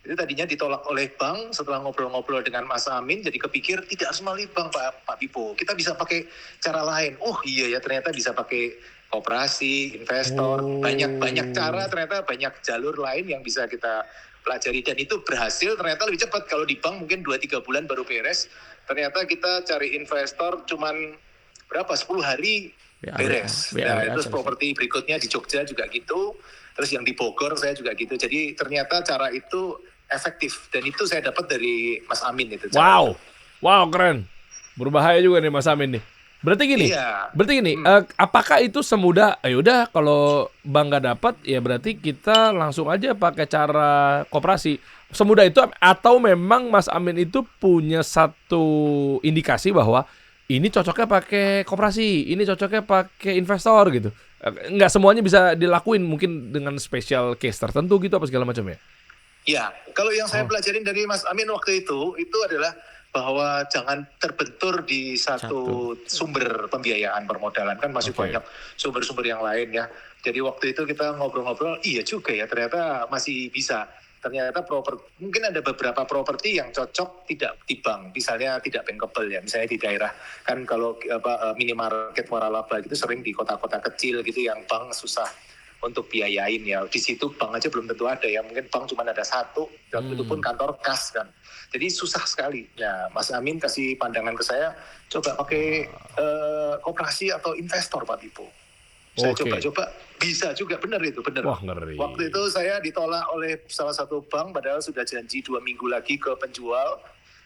Itu tadinya ditolak oleh bank. Setelah ngobrol-ngobrol dengan Mas Amin, jadi kepikir tidak harus melalui bank Pak Pipo, kita bisa pakai cara lain. Oh iya ya, ternyata bisa pakai koperasi, investor, banyak cara, ternyata banyak jalur lain yang bisa kita pelajari, dan itu berhasil. Ternyata lebih cepat. Kalau di bank mungkin 2-3 bulan baru beres, ternyata kita cari investor cuman berapa, 10 hari beres. Nah, terus properti berikutnya di Jogja juga gitu, terus yang di Bogor saya juga gitu. Jadi ternyata cara itu efektif, dan itu saya dapat dari Mas Amin itu. Wow, keren. Berbahaya juga nih Mas Amin nih. Berarti gini, Iya. Apakah itu semudah? Yaudah, kalau bank nggak dapat, ya berarti kita langsung aja pakai cara koperasi. Semudah itu, atau memang Mas Amin itu punya satu indikasi bahwa ini cocoknya pakai koperasi, ini cocoknya pakai investor gitu. Nggak semuanya bisa dilakuin, mungkin dengan special case tertentu gitu apa segala macam ya. Ya, kalau yang saya pelajarin dari Mas Amin waktu itu adalah bahwa jangan terbentur di satu sumber pembiayaan permodalan, kan masih banyak sumber-sumber yang lain ya. Jadi waktu itu kita ngobrol-ngobrol, iya juga ya, ternyata masih bisa. Ternyata mungkin ada beberapa properti yang cocok tidak di bank, misalnya tidak bankable ya, misalnya di daerah kan, kalau minimarket waralaba gitu sering di kota-kota kecil gitu yang bank susah untuk biayain ya. Di situ bank aja belum tentu ada ya, mungkin bank cuma ada satu, dan itu pun kantor kas kan. Jadi susah sekali. Nah, Mas Amin kasih pandangan ke saya, coba pakai koperasi atau investor Pak Pipo. Saya coba-coba, bisa juga, benar itu, benar. Wah, ngeri. Waktu itu saya ditolak oleh salah satu bank, padahal sudah janji 2 minggu lagi ke penjual,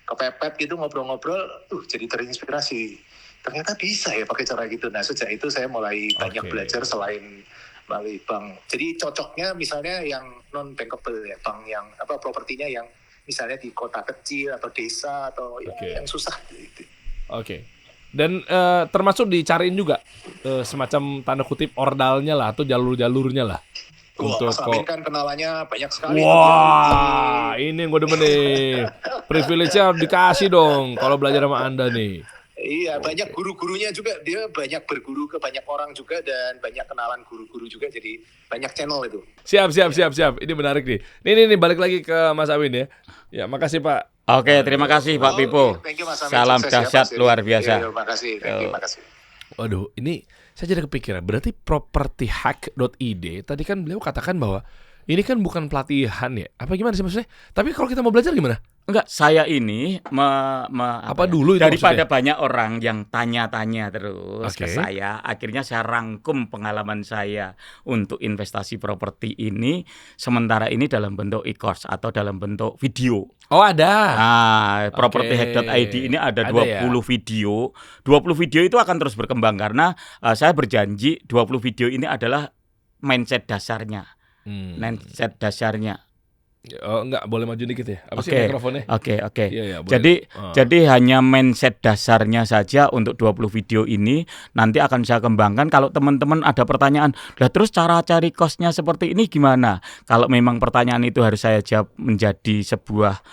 kepepet gitu, ngobrol-ngobrol, jadi terinspirasi. Ternyata bisa ya pakai cara gitu. Nah, sejak itu saya mulai banyak belajar selain melalui bank. Jadi cocoknya misalnya yang non bankable ya, bank yang propertinya yang misalnya di kota kecil atau desa atau yang susah gitu. Dan termasuk dicariin juga semacam tanda kutip ordalnya lah atau jalur-jalurnya lah. Wah, Untuk Mas Amin kan kenalannya banyak sekali. Wah, ini yang gue demen nih. Privilege-nya dikasih dong kalau belajar sama Anda nih. Iya, banyak guru-gurunya juga. Dia banyak berguru ke banyak orang juga dan banyak kenalan guru-guru juga. Jadi banyak channel itu. Siap. Ini menarik nih. Nih, balik lagi ke Mas Amin ya. Ya, makasih Pak. Oke, terima kasih Pak Pipo. Thank you, Mas Amin. Salam Sukses ya, dahsyat Mas. luar biasa. Iya, makasih. Thank you, makasih. Waduh, ini saya jadi kepikiran. Berarti propertyhack.id tadi kan beliau katakan bahwa ini kan bukan pelatihan ya. Apa gimana sih maksudnya? Tapi kalau kita mau belajar gimana? Enggak, saya ini Apa dulu itu daripada maksudnya? banyak orang yang tanya-tanya terus Oke. ke saya, akhirnya saya rangkum pengalaman saya untuk investasi properti ini sementara ini dalam bentuk e-course atau dalam bentuk video. Oh, ada. Nah, propertyhack.id ini ada Ada 20 video. 20 video itu akan terus berkembang karena saya berjanji 20 video ini adalah mindset dasarnya. Mindset dasarnya. Oh, enggak, boleh maju dikit ya. Apa sih Oke. mikrofonnya? Oke. Iya, boleh. Jadi Oh. jadi hanya mindset dasarnya saja untuk 20 video ini nanti akan saya kembangkan. Kalau teman-teman ada pertanyaan, lah terus cara cari kosnya seperti ini gimana? Kalau memang pertanyaan itu harus saya jawab menjadi sebuah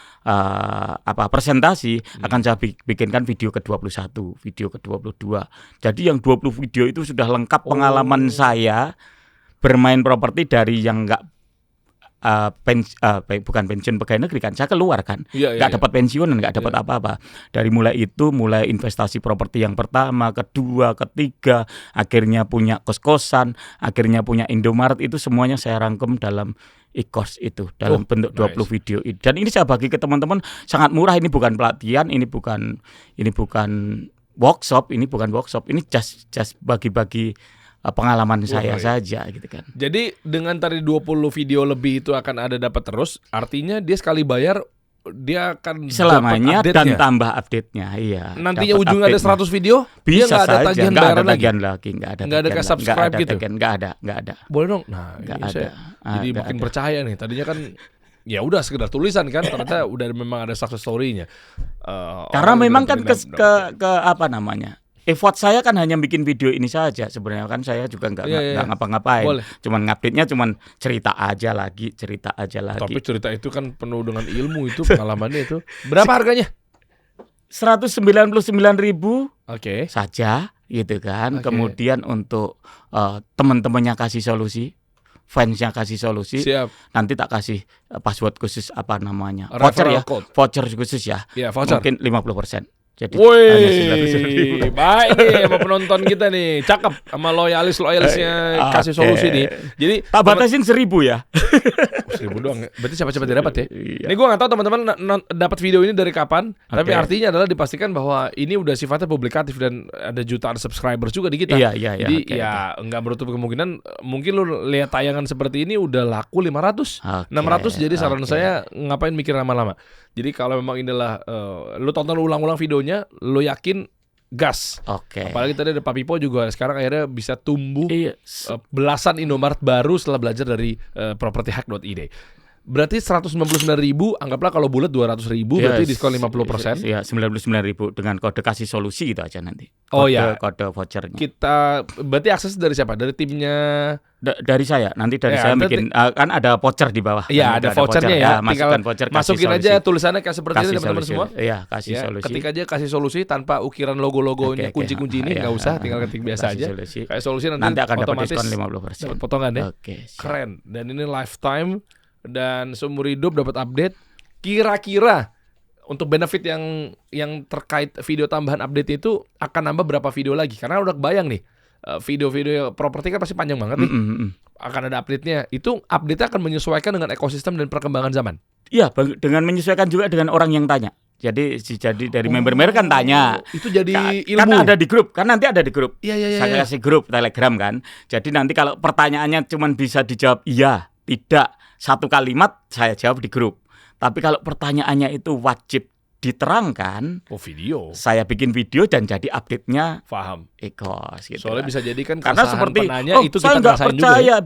presentasi, akan saya bikinkan video ke-21, video ke-22. Jadi yang 20 video itu sudah lengkap pengalaman saya bermain properti dari yang enggak bukan pensiun pegawai negeri kan, saya keluar kan, nggak dapat pensiun dan nggak dapat apa-apa. Dari mulai investasi properti yang pertama, kedua, ketiga, akhirnya punya kos-kosan, akhirnya punya Indomaret, itu semuanya saya rangkum dalam e-course itu dalam bentuk 20 video itu. Dan ini saya bagi ke teman-teman sangat murah. Ini bukan pelatihan, ini bukan workshop, ini just bagi-bagi pengalaman saya saja gitu kan. Jadi dengan tadi 20 video lebih itu akan ada dapat terus, artinya dia sekali bayar dia akan selamanya dapat dan update-nya. tambah update-nya. Iya. Nantinya dapat ujungnya ada update-nya. 100 video, dia Bisa nggak ada saja, tagihan nggak ada bayaran lagi. tagihan lagi, nggak ada Nggak ada kayak subscribe gitu? nggak ada. Boleh dong. Nah, Nggak ini saya ada. jadi Ada, makin ada. percaya nih. Tadinya kan ya udah sekedar tulisan kan, ternyata udah memang ada success story-nya. Karena Orang memang udah kan dapetin ke apa namanya? Effort saya kan hanya bikin video ini saja. Sebenarnya kan saya juga nggak ngapa-ngapain. Boleh. Cuman ngupdate-nya cuman cerita aja lagi. Tapi cerita itu kan penuh dengan ilmu itu, pengalamannya itu. Berapa harganya? 199.000 Oke. saja gitu kan. Oke. Kemudian untuk teman-temannya kasih solusi, fansnya kasih solusi, Siap. nanti tak kasih password khusus apa namanya, voucher Referral ya, code. voucher khusus ya, Iya, voucher. mungkin 50%. Jadi hanya Woi, 900.000. baik nih sama penonton kita nih, cakep sama loyalisnya kasih Oke. solusi nih. Jadi Tak batasin 1.000 ya. 1.000 doang. Berarti cepat-cepat dapat ya. Iya. Ini gue nggak tahu teman-teman dapat video ini dari kapan, tapi Oke. artinya adalah dipastikan bahwa ini udah sifatnya publikatif dan ada jutaan subscribers juga di kita. Iya. Jadi Oke, ya nggak menutup kemungkinan mungkin lu lihat tayangan seperti ini udah laku 500, Oke, 600. Jadi saran oke. saya ngapain mikir lama-lama. Jadi kalau memang inilah lu tonton ulang-ulang videonya, lu yakin gas. Oke. Apalagi tadi ada Pak Pipo juga sekarang akhirnya bisa tumbuh Iya. belasan Indomaret baru setelah belajar dari propertyhack.id. Berarti 199.000, anggaplah kalau bulat 200.000, berarti diskon 50%. Iya, 99.000 dengan kode kasih solusi gitu aja nanti. Oh, Kode, ya. Kode vouchernya. Kita berarti akses dari siapa? Dari timnya. Dari saya, nanti dari Ya, saya nanti- bikin kan ada voucher di bawah. Iya, Kan ada vouchernya ya. Tinggal masukkan voucher, kasih masukin solusi. aja tulisannya kayak seperti ini Kasih teman-teman solusi. semua. Iya, kasih Ya, solusi. ketik aja kasih solusi tanpa ukiran logo-logonya, Oke, kunci-kunci ini iya, nggak usah, tinggal ketik biasa kasih aja. solusi. Kayak solusi Nanti akan dapat otomatis diskon 50%. dapat potongan ya. Oke, siap. Keren. Dan ini lifetime dan seumur hidup dapat update. Kira-kira untuk benefit yang terkait video tambahan update itu akan nambah berapa video lagi? Karena udah kebayang nih, video-video properti kan pasti panjang banget nih. Akan ada update-nya. Itu update-nya akan menyesuaikan dengan ekosistem dan perkembangan zaman. Iya, dengan menyesuaikan juga dengan orang yang tanya. Jadi dari member-member kan tanya. Itu jadi ilmu. Kan ada di grup, kan nanti ada di grup. Iya. Saya kasih grup Telegram kan. Jadi nanti kalau pertanyaannya cuma bisa dijawab iya, tidak, satu kalimat saya jawab di grup. Tapi kalau pertanyaannya itu wajib diterangkan, video. saya bikin video dan jadi update-nya Paham. Ekos gitu. Soalnya kan. bisa jadi kan Karena keresahan seperti penanya itu saya kita nggak ngerasain juga percaya ya.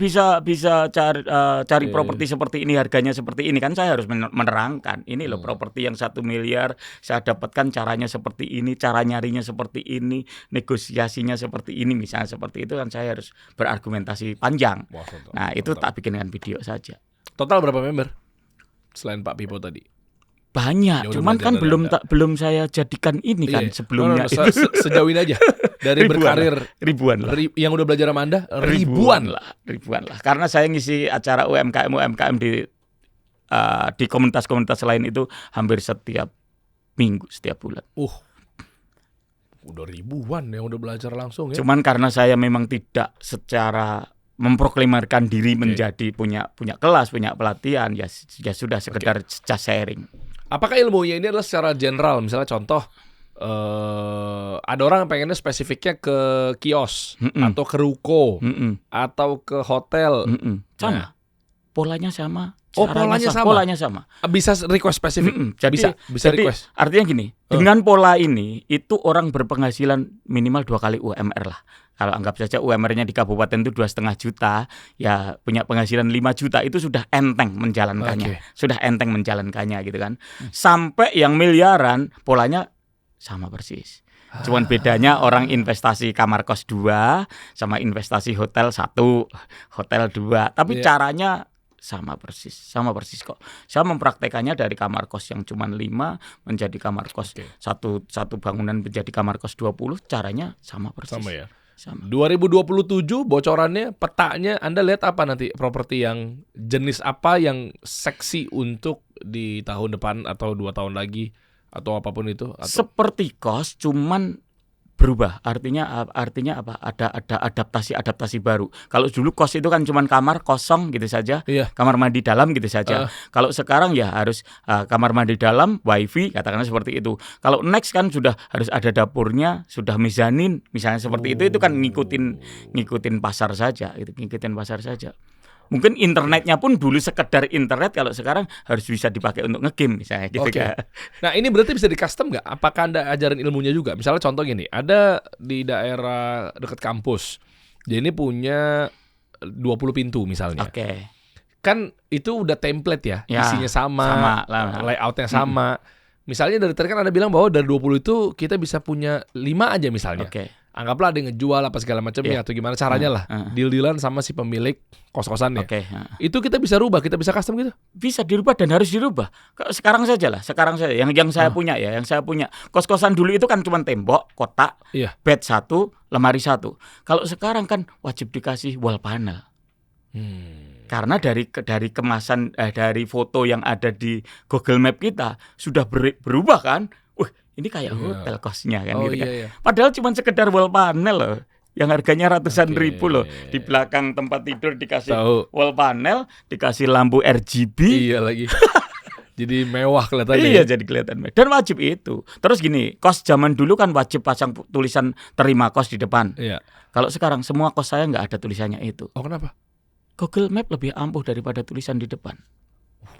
bisa cari Iya, properti seperti ini, harganya seperti ini, kan saya harus menerangkan ini loh properti yang 1 miliar saya dapatkan caranya seperti ini, cara nyarinya seperti ini, negosiasinya seperti ini, misalnya seperti itu, kan saya harus berargumentasi panjang. Wah, mantap, Nah itu mantap. tak bikinkan video saja. Total berapa member? Selain Pak Pipo tadi. Banyak, Ya udah cuman belajar kan dari Anda. belum saya jadikan ini kan Iya. sebelumnya. No, sejauh ini aja. Dari Ribuan berkarir ribuan lah. yang udah belajar sama Anda ribuan. ribuan lah. Karena saya ngisi acara UMKM di komunitas-komunitas lain itu hampir setiap minggu, setiap bulan. Udah ribuan yang udah belajar langsung ya. Cuman karena saya memang tidak secara memproklamirkan diri menjadi punya kelas, punya pelatihan, ya sudah sekedar just sharing. Apakah ilmunya ini adalah secara general? Misalnya contoh, ada orang yang pengennya spesifiknya ke kios atau ke ruko atau ke hotel. Sama, Nah. polanya sama. Oh, caranya polanya sama. sama. Bisa request spesifik. Jadi Bisa request. artinya gini, dengan pola ini itu orang berpenghasilan minimal 2 kali UMR lah. Kalau anggap saja UMR-nya di kabupaten itu 2,5 juta, ya punya penghasilan 5 juta itu sudah enteng menjalankannya. Sudah enteng menjalankannya gitu kan. Sampai yang miliaran polanya sama persis. Cuman bedanya orang investasi kamar kos 2 sama investasi hotel 1, hotel 2. Tapi caranya sama persis kok. Saya mempraktekannya dari kamar kos yang cuma 5 menjadi kamar kos satu bangunan menjadi kamar kos 20, caranya sama persis. Sama ya. Sama. 2027 bocorannya, petanya Anda lihat apa nanti, properti yang jenis apa yang seksi untuk di tahun depan atau 2 tahun lagi atau apapun itu atau Seperti kos cuman berubah. Artinya apa? Ada adaptasi baru. Kalau dulu kos itu kan cuma kamar kosong gitu saja, kamar mandi dalam gitu saja. Kalau sekarang ya harus kamar mandi dalam, wifi, katakanlah seperti itu. Kalau next kan sudah harus ada dapurnya, sudah mezanin, misalnya seperti itu kan ngikutin pasar saja, itu ngikutin pasar saja. Mungkin internetnya pun dulu sekedar internet, kalau sekarang harus bisa dipakai untuk ngegame misalnya gitu kan. Nah ini berarti bisa di custom nggak? Apakah Anda ajarin ilmunya juga? Misalnya contoh gini, ada di daerah dekat kampus, dia ini punya 20 pintu misalnya. Kan itu udah template ya, isinya sama layoutnya sama. Misalnya dari tadi kan Anda bilang bahwa dari 20 itu kita bisa punya 5 aja misalnya. Anggaplah ada yang ngejual apa segala macamnya atau gimana caranya lah. Deal-dealan sama si pemilik kos-kosannya. Itu kita bisa rubah, kita bisa custom gitu. Bisa dirubah dan harus dirubah. Sekarang saja yang saya punya ya, yang saya punya. Kos-kosan dulu itu kan cuma tembok, kotak, bed 1, lemari 1. Kalau sekarang kan wajib dikasih wall panel. Karena dari kemasan dari foto yang ada di Google Map kita sudah berubah kan. Ini kayak hotel kosnya kan gitu kan. Padahal cuma sekedar wall panel loh, yang harganya ratusan ribu loh. Di belakang tempat tidur dikasih wall panel, dikasih lampu RGB. Iya lagi. Jadi mewah kelihatannya. Iya, jadi kelihatan mewah. Dan wajib itu. Terus gini, kos zaman dulu kan wajib pasang tulisan terima kos di depan. Kalau sekarang semua kos saya nggak ada tulisannya itu. Oh, kenapa? Google Map lebih ampuh daripada tulisan di depan.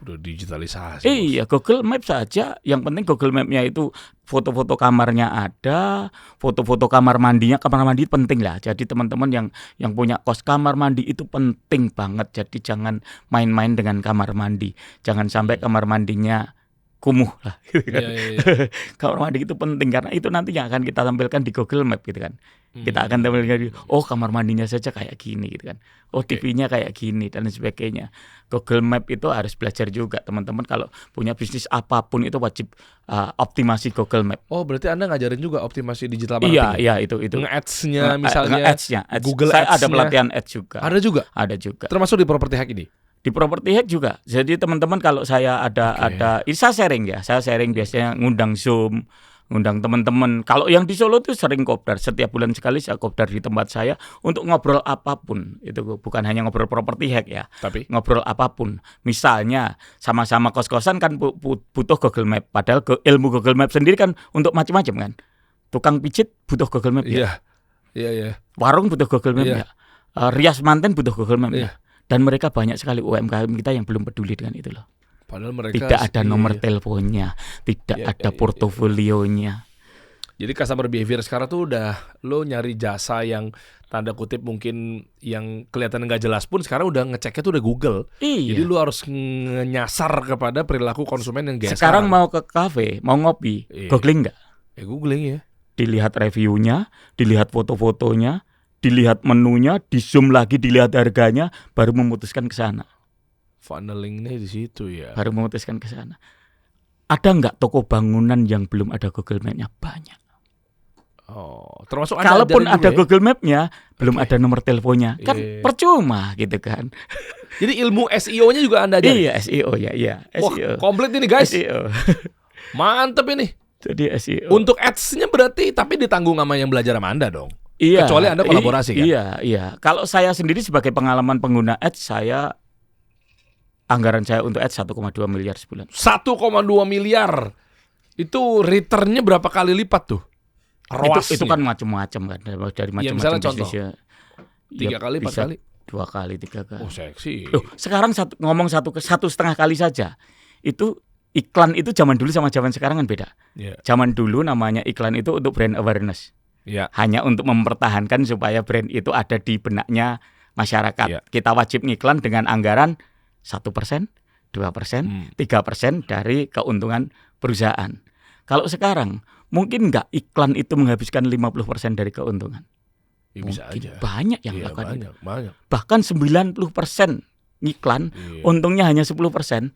Udah digitalisasi. Iya, Google Map saja. Yang penting Google Map-nya itu foto-foto kamarnya ada, foto-foto kamar mandinya. Kamar mandi penting lah. Jadi teman-teman yang punya kos, kamar mandi itu penting banget. Jadi jangan main-main dengan kamar mandi. Jangan sampai kamar mandinya kumuh lah. Kamar mandi itu penting karena itu nanti yang akan kita tampilkan di Google Map gitu kan. Kita akan tampilkan kamar mandinya saja kayak gini gitu kan. TV-nya kayak gini dan sebagainya. Google Map itu harus belajar juga teman-teman, kalau punya bisnis apapun itu wajib optimasi Google Map. Oh, berarti Anda ngajarin juga optimasi digital marketing? Iya, itu. Nge-ads-nya misalnya. Nge-ads-nya. Google Saya Ads-nya. ada pelatihan ads juga. Ada juga? Ada juga. Termasuk di Property Hack ini? Di Property Hack juga. Jadi teman-teman kalau saya ada ini saya sharing ya. Saya sharing biasanya ngundang Zoom, ngundang teman-teman. Kalau yang di Solo tuh sering kopdar. Setiap bulan sekali saya kopdar di tempat saya untuk ngobrol apapun. Itu bukan hanya ngobrol Property Hack ya. Tapi ngobrol apapun. Misalnya sama-sama kos-kosan kan butuh Google Map. Padahal ilmu Google Map sendiri kan untuk macam-macam kan. Tukang pijit butuh Google Map ya. Iya. Warung butuh Google Map ya. Rias manten butuh Google Map ya. Dan mereka banyak sekali UMKM kita yang belum peduli dengan itu loh. Padahal mereka Tidak ada nomor iya. teleponnya, tidak Iya, ada iya, portofolionya. Jadi customer behavior sekarang tuh udah lo nyari jasa yang tanda kutip mungkin yang kelihatan nggak jelas pun sekarang udah ngeceknya tuh udah Google. Jadi Iya. lo harus nyasar kepada perilaku konsumen yang gaya Sekarang mau ke kafe, mau ngopi, Iya. googling nggak? googling ya. Dilihat reviewnya, dilihat foto-fotonya, dilihat menunya, di zoom lagi, dilihat harganya, baru memutuskan ke sana. Funnelingnya di situ ya. Baru memutuskan ke sana. Ada nggak toko bangunan yang belum ada Google Map-nya? Banyak. Oh, termasuk Anda Kalaupun ajarin ada juga ya? Google Map-nya, belum Oke. ada nomor teleponnya, kan Iya. percuma gitu kan? Jadi ilmu SEO-nya juga Anda ajarin. Iya, SEO ya, iya, Wah, SEO. komplit ini guys. SEO. Mantep ini. Jadi SEO. Untuk ads-nya berarti tapi ditanggung sama yang belajar sama Anda dong. Iya, kecuali Anda kolaborasi kan? Iya. Kalau saya sendiri sebagai pengalaman pengguna ads, anggaran saya untuk ads 1,2 miliar sebulan. 1,2 miliar. Itu return-nya berapa kali lipat tuh? Itu kan macam-macam kan, dari macam-macam misalnya contoh. bisnisnya. 3 kali, 4 bisa kali? 2 kali, 3 kali. Oh, seksi. Loh, sekarang ngomong 1,5 kali saja. Itu iklan itu zaman dulu sama zaman sekarang kan beda. Iya. Zaman dulu namanya iklan itu untuk brand awareness. Iya. Hanya untuk mempertahankan supaya brand itu ada di benaknya masyarakat. Iya. Kita wajib ngiklan dengan anggaran 1%, 2%, 3% dari keuntungan perusahaan. Kalau sekarang mungkin nggak iklan itu menghabiskan 50% dari keuntungan. Ya, bisa Mungkin aja. banyak yang Iya, melakukan itu. banyak. Bahkan 90% ngiklan, Iya. untungnya hanya 10%.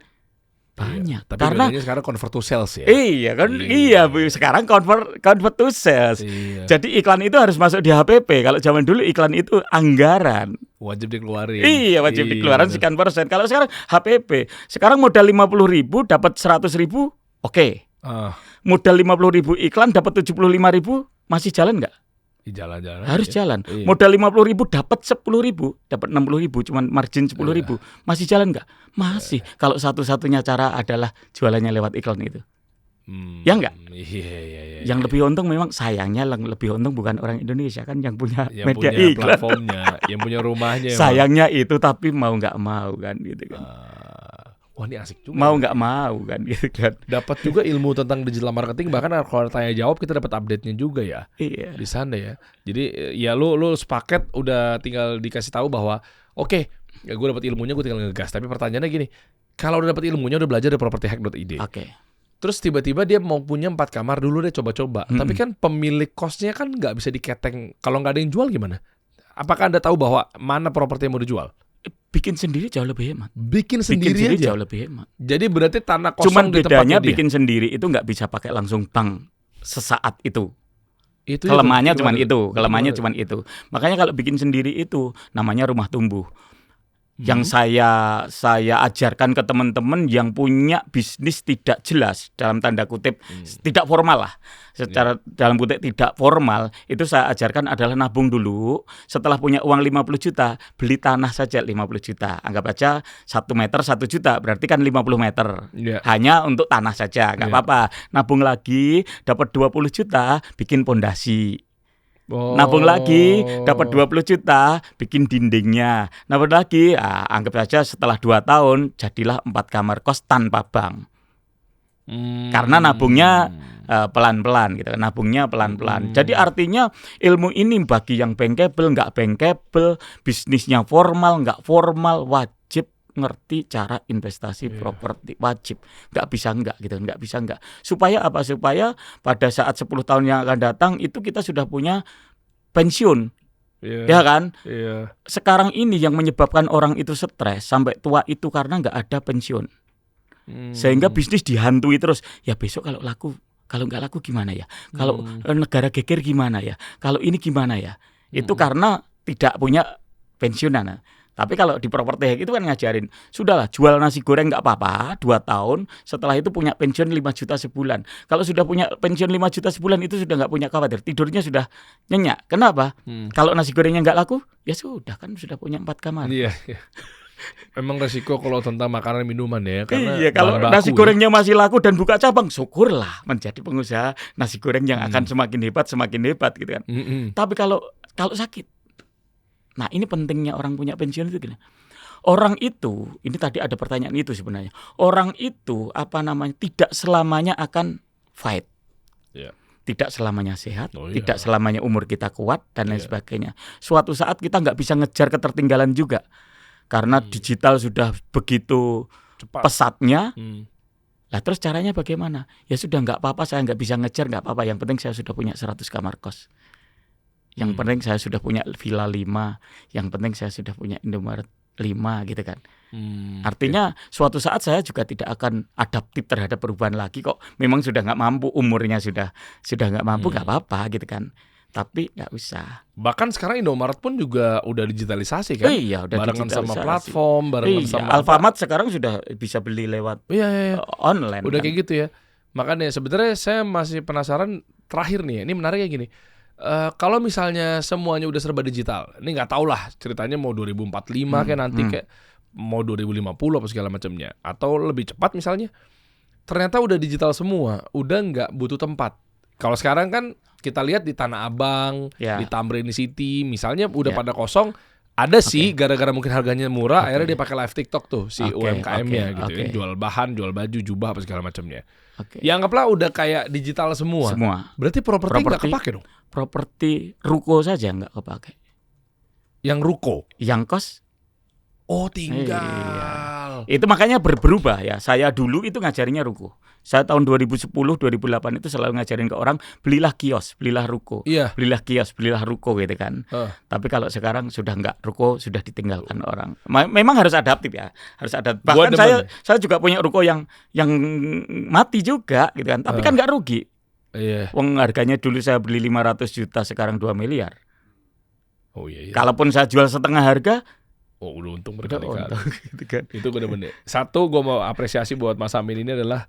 Banyak. Tapi Karena bedanya sekarang convert to sales ya. iya kan, Iya. Bu. Sekarang convert to sales. Iya. Jadi iklan itu harus masuk di HPP. Kalau zaman dulu iklan itu anggaran. Wajib dikeluarin. Iya, wajib dikeluarin bener. sekian persen. Kalau sekarang HPP, sekarang modal 50.000 dapat 100.000, oke. Ah, Modal 50.000 iklan dapat 75.000, masih jalan nggak? jalan-jalan. Harus aja. jalan. Iya. Modal 50.000 dapat 10.000, dapat 60.000, cuman margin 10.000, masih jalan nggak? Masih. Kalau satu-satunya cara adalah jualannya lewat iklan itu. Ya nggak? Iya. Yang lebih untung memang sayangnya lebih untung bukan orang Indonesia kan yang punya yang media punya iklan. platformnya, yang punya rumahnya. emang. Sayangnya itu, tapi mau nggak mau kan gitu kan. Wah, ini asik juga. Mau nggak mau kan gitu kan. Dapat juga ilmu tentang digital marketing, bahkan kalau tanya jawab kita dapat update-nya juga ya Iya. di sana ya. Jadi ya lu sepaket udah tinggal dikasih tahu bahwa oke, ya gue dapat ilmunya, gue tinggal ngegas. Tapi pertanyaannya gini, kalau udah dapat ilmunya, udah belajar dari propertyhack.id. Oke. Terus tiba-tiba dia mau punya 4 kamar dulu deh, coba-coba. Tapi kan pemilik kosnya kan nggak bisa diketeng. Kalau nggak ada yang jual gimana? Apakah Anda tahu bahwa mana properti yang mau dijual? Bikin sendiri jauh lebih hemat. Bikin Bikin sendiri sendiri aja. jauh lebih hemat. Jadi berarti tanah kosong Cuman di tempatnya bedanya dia. bikin sendiri itu nggak bisa pakai langsung bank sesaat itu. Itu Kelemahannya itu cuman gimana? itu, kelemahannya Gimana? cuman itu. Makanya kalau bikin sendiri itu namanya rumah tumbuh. Yang saya ajarkan ke teman-teman yang punya bisnis tidak jelas, dalam tanda kutip tidak formal lah, secara dalam kutip tidak formal, itu saya ajarkan adalah nabung dulu. Setelah punya uang 50 juta, beli tanah saja 50 juta. Anggap aja 1 meter 1 juta, berarti kan 50 meter. Iya. Hanya untuk tanah saja, nggak Iya. apa-apa. Nabung lagi, dapat 20 juta, bikin pondasi. Oh. Nabung lagi, dapat 20 juta, bikin dindingnya. Nabung lagi, anggap saja setelah 2 tahun, jadilah 4 kamar kos tanpa bank. Karena nabungnya pelan-pelan gitu, nabungnya pelan-pelan. Jadi artinya ilmu ini bagi yang bankable, nggak bankable, bisnisnya formal, nggak formal, wajib ngerti cara investasi properti, wajib. Nggak bisa nggak gitu, nggak bisa nggak. Supaya apa? Supaya pada saat 10 tahun yang akan datang itu kita sudah punya pensiun. Ya kan? Iya. Sekarang ini yang menyebabkan orang itu stres sampai tua itu karena nggak ada pensiun. Sehingga bisnis dihantui terus. Ya besok kalau nggak laku gimana ya? Kalau negara geger gimana ya? Kalau ini gimana ya? Itu karena tidak punya pensiunan. Tapi kalau di properti hack itu kan ngajarin, sudahlah jual nasi goreng nggak apa-apa 2 tahun, setelah itu punya pensiun 5 juta sebulan. Kalau sudah punya pensiun 5 juta sebulan itu sudah nggak punya khawatir, tidurnya sudah nyenyak. Kenapa? Kalau nasi gorengnya nggak laku, ya sudah kan sudah punya 4 kamar. Iya. Memang resiko kalau tentang makanan minuman ya, karena Iya, kalau bahan baku nasi ya. gorengnya masih laku dan buka cabang, syukurlah menjadi pengusaha nasi goreng yang akan semakin hebat gitu kan. Tapi kalau sakit, nah ini pentingnya orang punya pensiun itu gini. Orang itu, ini tadi ada pertanyaan itu sebenarnya. Orang itu tidak selamanya akan fight. Iya. Tidak selamanya sehat, Oh, iya. tidak selamanya umur kita kuat dan lain Iya. sebagainya. Suatu saat kita nggak bisa ngejar ketertinggalan juga. Karena digital sudah begitu Cepat. pesatnya. Hmm. Lah terus caranya bagaimana? Ya sudah nggak apa-apa, saya nggak bisa ngejar, nggak apa-apa. Yang penting saya sudah punya 100 kamar kos. Yang penting saya sudah punya villa 5. Yang penting saya sudah punya Indomaret 5 gitu kan. Artinya suatu saat saya juga tidak akan adaptif terhadap perubahan lagi kok. Memang sudah nggak mampu, umurnya sudah nggak mampu, nggak apa-apa gitu kan. Tapi nggak usah. Bahkan sekarang Indomaret pun juga udah digitalisasi kan? Iya, udah barengan sama digitalisasi. platform, barengan Iya, sama Alfamart sekarang sudah bisa beli lewat Iya. online. Udah kan. kayak gitu ya. Makanya sebenarnya saya masih penasaran terakhir nih. Ini menarik kayak gini. Kalau misalnya semuanya udah serba digital, ini nggak tahu lah ceritanya mau 2045 kayak nanti kayak mau 2050 apa segala macamnya, atau lebih cepat misalnya. Ternyata udah digital semua, udah nggak butuh tempat. Kalau sekarang kan kita lihat di Tanah Abang, Ya. di Tamrin City, misalnya udah Ya. pada kosong. Ada sih gara-gara mungkin harganya murah, akhirnya dia pakai live TikTok tuh si UMKM-nya gitu ya, jual bahan, jual baju, jubah apa segala macamnya. Oke. Ya anggaplah udah kayak digital semua. Berarti properti nggak kepake dong? Properti ruko saja nggak kepake. Yang ruko? Yang kos Oh tinggal. itu makanya berubah ya. Saya dulu itu ngajarinya ruko. Saya tahun 2010, 2008 itu selalu ngajarin ke orang, belilah kios, belilah ruko. Iya. Belilah kios, belilah ruko gitu kan. Tapi kalau sekarang sudah nggak, ruko sudah ditinggalkan orang. Memang harus adaptif ya, harus adaptif. Bahkan saya juga punya ruko yang mati juga gitu kan. Tapi kan nggak rugi. Iya. Wong harganya dulu saya beli 500 juta, sekarang 2 miliar. Oh iya. Kalaupun saya jual setengah harga, Oh udah untung udah berkali-kali. untung gitu kan. Itu bener-bener. Satu, gue mau apresiasi buat Mas Amin ini adalah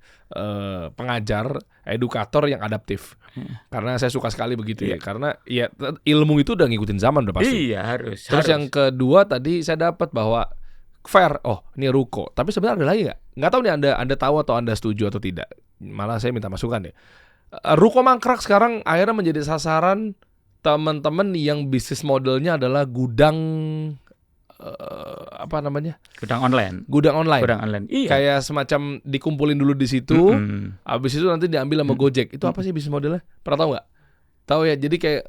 pengajar, edukator yang adaptif. Karena saya suka sekali begitu ya. Karena ya ilmu itu udah ngikutin zaman udah pasti. Iya harus. Terus yang kedua tadi saya dapat bahwa fair. Oh ini ruko. Tapi sebenarnya ada lagi nggak? Nggak tahu nih anda tahu atau anda setuju atau tidak. Malah saya minta masukan ya. Ruko mangkrak sekarang akhirnya menjadi sasaran teman-teman yang bisnis modelnya adalah gudang Gudang online. Gudang online. Iya. Kayak semacam dikumpulin dulu di situ, habis itu nanti diambil sama Gojek. Itu apa sih bisnis modelnya? Pernah tahu nggak? Tahu ya. Jadi kayak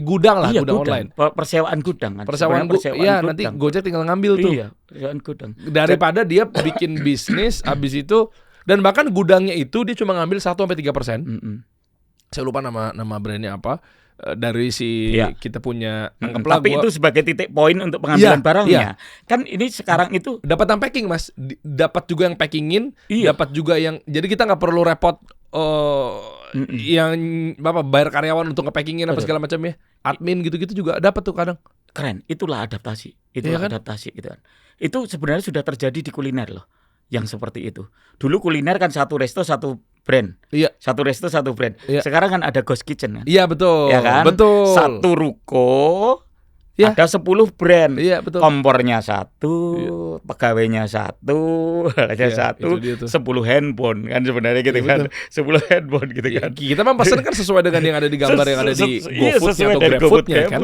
gudang lah, Iya, gudang online. Persewaan gudang kan. Persewaan Sebenarnya iya, nanti Gojek tinggal ngambil tuh. Iya, persewaan gudang. Daripada dia bikin bisnis habis itu, dan bahkan gudangnya itu dia cuma ngambil 1-3%. Saya lupa nama brandnya apa. Dari kita punya tapi itu sebagai titik poin untuk pengambilan barangnya. Kan ini sekarang itu dapat unpacking Mas, dapat juga yang packingin, dapat juga yang, jadi kita nggak perlu repot yang bayar karyawan untuk nge-packingin apa segala macamnya, admin gitu-gitu juga dapat tuh kadang. Keren, itulah adaptasi. Itulah adaptasi gitu kan. Itu sebenarnya sudah terjadi di kuliner loh. Yang seperti itu. Dulu kuliner kan satu resto satu brand. Iya. Satu resto satu brand. Iya. Sekarang kan ada ghost kitchen kan. Iya betul. Ya kan? Betul. Satu ruko Ya. ada 10 brand. Iya betul. Kompornya satu, pegawainya satu, Iya, satu, itu dia tuh. 10 handphone kan sebenarnya gitu kan. 10 handphone gitu kan. Kita mah pesen kan sesuai dengan yang ada di gambar yang ada di GoFood-nya atau GrabFood-nya kan.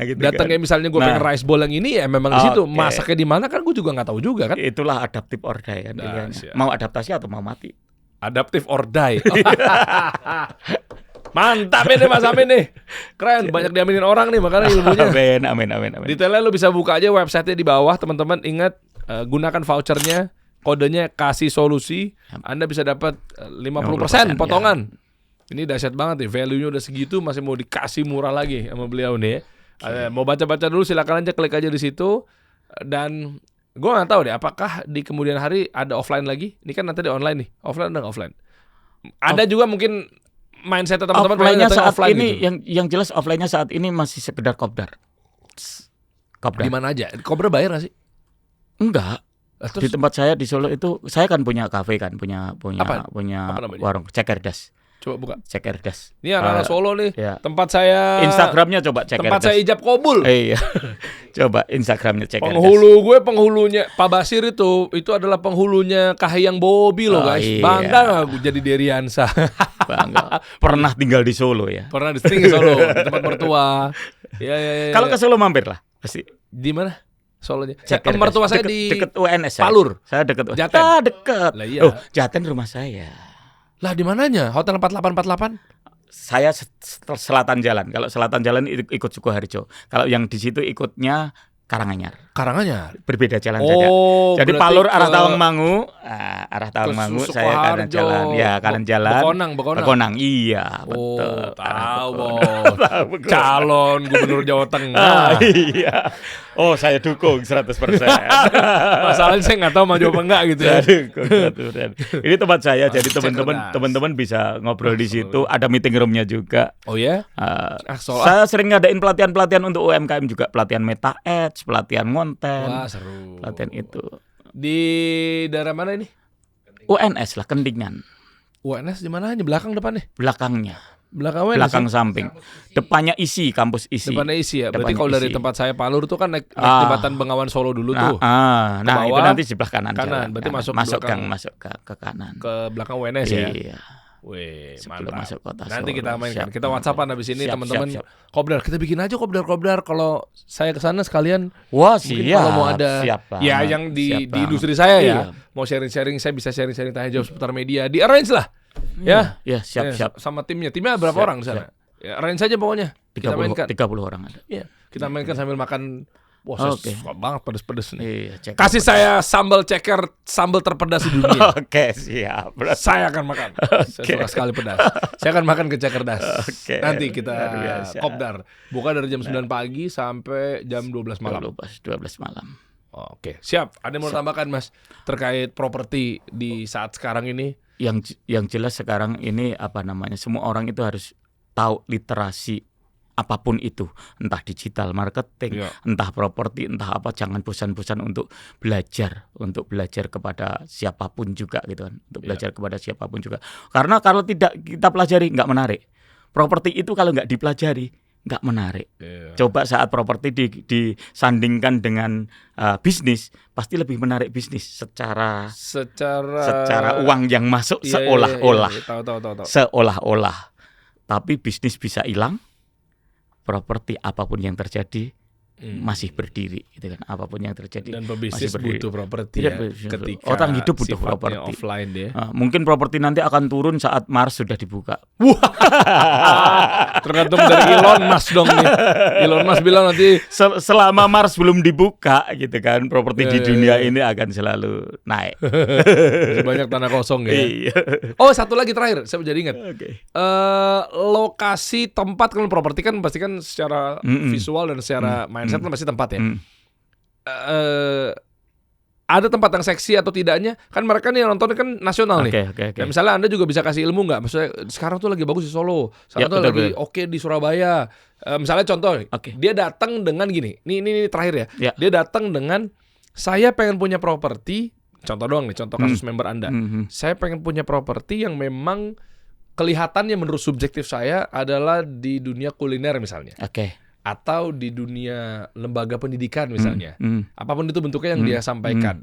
Gitu Datang kayak misalnya gue pengen rice bowl yang ini ya memang di situ. Masaknya di mana kan gue juga nggak tahu juga kan. Itulah adaptif or die kan. Mau adaptasi atau mau mati. Adaptif or die. Mantap ini Mas Amin nih. Keren, banyak diaminin orang nih makanya ilmunya. Amin. Detailnya lu bisa buka aja website-nya di bawah, teman-teman. Ingat gunakan vouchernya, kodenya kasih solusi. Anda bisa dapat 50% potongan. Ini dahsyat banget nih, value-nya udah segitu masih mau dikasih murah lagi sama beliau nih. Mau baca-baca dulu silakan aja, klik aja di situ. Dan gue nggak tahu deh apakah di kemudian hari ada offline lagi. Ini kan nanti ada online nih. Offline ada nggak offline? Ada juga mungkin mindset teman-teman offline-nya saat offline ini gitu. yang jelas offline-nya saat ini masih sekedar kopdar. Di mana aja? Kopdar bayar nggak sih? Enggak. Terus? Di tempat saya di Solo itu saya kan punya kafe kan, punya Apa namanya? warung Cekerdas. Coba buka. Cekerdas. Ini anak-anak Solo nih. Ya. Tempat saya. Instagramnya coba Cekerdas. Tempat saya ijab kabul. Iya. Coba Instagramnya Cekerdas. Penghulunya Pak Basir itu adalah penghulunya Kahiyang Bobi loh guys. Iya. Bangga nggak gue jadi Deriansa? Bangga. Pernah tinggal di Solo ya. Pernah di Solo, di tempat mertua. Ya. Kalau ke Solo mampir lah pasti. Di mana? Solonya. Ceker, Mertua saya deket, di deket UNS saya. Palur. Saya deket UNS. Jaten. Deket. Lah iya. Oh, Jaten rumah saya. Lah di mananya? Hotel 4848? Saya selatan jalan. Kalau selatan jalan ikut Sukoharjo. Kalau yang di situ ikutnya Karanganyar. Karanganyar. Berbeda jalan saja. Oh, Jadi berarti Palur arah ke- Tawangmangu, arah Tawangmangu saya kanan Sukoharjo. jalan. Ya, kanan jalan. Bekonang. Bekonang. Iya, betul. Oh, tahu, Bekonang. Bos. Tahu, Bekonang. Calon Gubernur Jawa Ah, Tengah. iya. Oh, saya dukung 100%. Masalahnya saya nggak tahu maju apa enggak gitu ya. Saya dukung 100%. Ini tempat saya, jadi Cekerdas. teman-teman bisa ngobrol di situ. Ada meeting roomnya juga. Oh ya? Saya sering ngadain pelatihan-pelatihan untuk UMKM juga, pelatihan Meta Ads, pelatihan konten, Wah, seru. pelatihan itu. Di daerah mana ini? UNS lah, Kendingan, UNS di mana aja? Belakang depan nih? belakangnya, Belakang UNS. belakang ya? samping, depannya isi, kampus isi. Depannya isi ya. Berarti Depannya kalau dari isi. tempat saya Palur tuh kan naik Ah. jembatan Bengawan Solo dulu tuh. Nah, itu bawah, nanti sebelah kanan. kanan. jalan, Berarti kanan. masuk masuk belakang. gang, masuk ke kanan. Ke belakang UNS ya. Iya. Wih, Sebelum mantap. masuk kota Nanti Solo. kita mainkan. Siap. Kita WhatsAppan habis ini Siap, teman-teman. siap, siap. Kopdar, kita bikin aja kopdar. Kalau saya ke sana sekalian Wah, mungkin siap. kalau mau ada Siap ya banget, yang siap di banget. industri saya ya. Iya. Mau sharing-sharing, saya bisa sharing-sharing tanya jawab seputar media. Di arrange lah. Ya. Ya, siap, Ya, siap. Sama timnya. Timnya berapa Siap, orang di sana? Ya, arrange saja pokoknya. Kita 30, mainkan. 30 orang ada. Iya, kita mainkan sambil makan. Wah, saya Oke. suka banget pedes-pedes nih. Iya, cek. Kasih saya sambal ceker, sambal terpedas di dunia. Oke, siap. Saya akan makan. Saya Oke. suka sekali pedas. Saya akan makan ke cekerdas. Oke, Nanti kita luar biasa. kopdar. Buka dari jam 9 pagi sampai jam 12 malam. 12 malam. Oke, siap. Ada yang mau tambahkan, Mas, terkait properti di saat sekarang ini? Yang jelas sekarang ini apa namanya? Semua orang itu harus tahu literasi apapun itu, entah digital marketing, Iya. entah properti, entah apa. Jangan bosan-bosan untuk belajar kepada siapapun juga gitu kan, untuk belajar kepada siapapun juga. Karena kalau tidak kita pelajari nggak menarik. Properti itu kalau nggak dipelajari nggak menarik. Coba saat properti disandingkan dengan bisnis, pasti lebih menarik bisnis secara uang yang masuk Iya, seolah-olah. iya. Tahu. Seolah-olah. Tapi bisnis bisa hilang, properti apapun yang terjadi masih berdiri gitu kan. Apapun yang terjadi Dan masih pebisnis berdiri. butuh properti Tidak ya. butuh. Ketika Orang hidup butuh sifatnya properti. offline dia. Mungkin properti nanti akan turun saat Mars sudah dibuka. Tergantung dari Elon Musk dong nih. Elon Musk bilang nanti Selama Mars belum dibuka gitu kan, properti di Iya, dunia iya. ini akan selalu naik. masih banyak tanah kosong ya. Iya. Oh, satu lagi terakhir, saya jadi ingat. Oke. Lokasi tempat kan properti kan pasti kan secara visual dan secara mindset kan pasti tempat ya. Ada tempat yang seksi atau tidaknya kan mereka nih yang nonton kan nasional nih. Oke. Dan misalnya Anda juga bisa kasih ilmu nggak? Maksudnya sekarang tuh lagi bagus di Solo, sekarang Ya, tuh betul, lagi betul. oke di Surabaya. Misalnya contoh, Oke. dia datang dengan gini. Ini terakhir ya. Ya. Dia datang dengan saya pengen punya properti. Contoh doang nih, contoh kasus member Anda. Saya pengen punya properti yang memang kelihatannya menurut subjektif saya adalah di dunia kuliner misalnya, Oke. atau di dunia lembaga pendidikan misalnya. Apapun itu bentuknya yang dia sampaikan.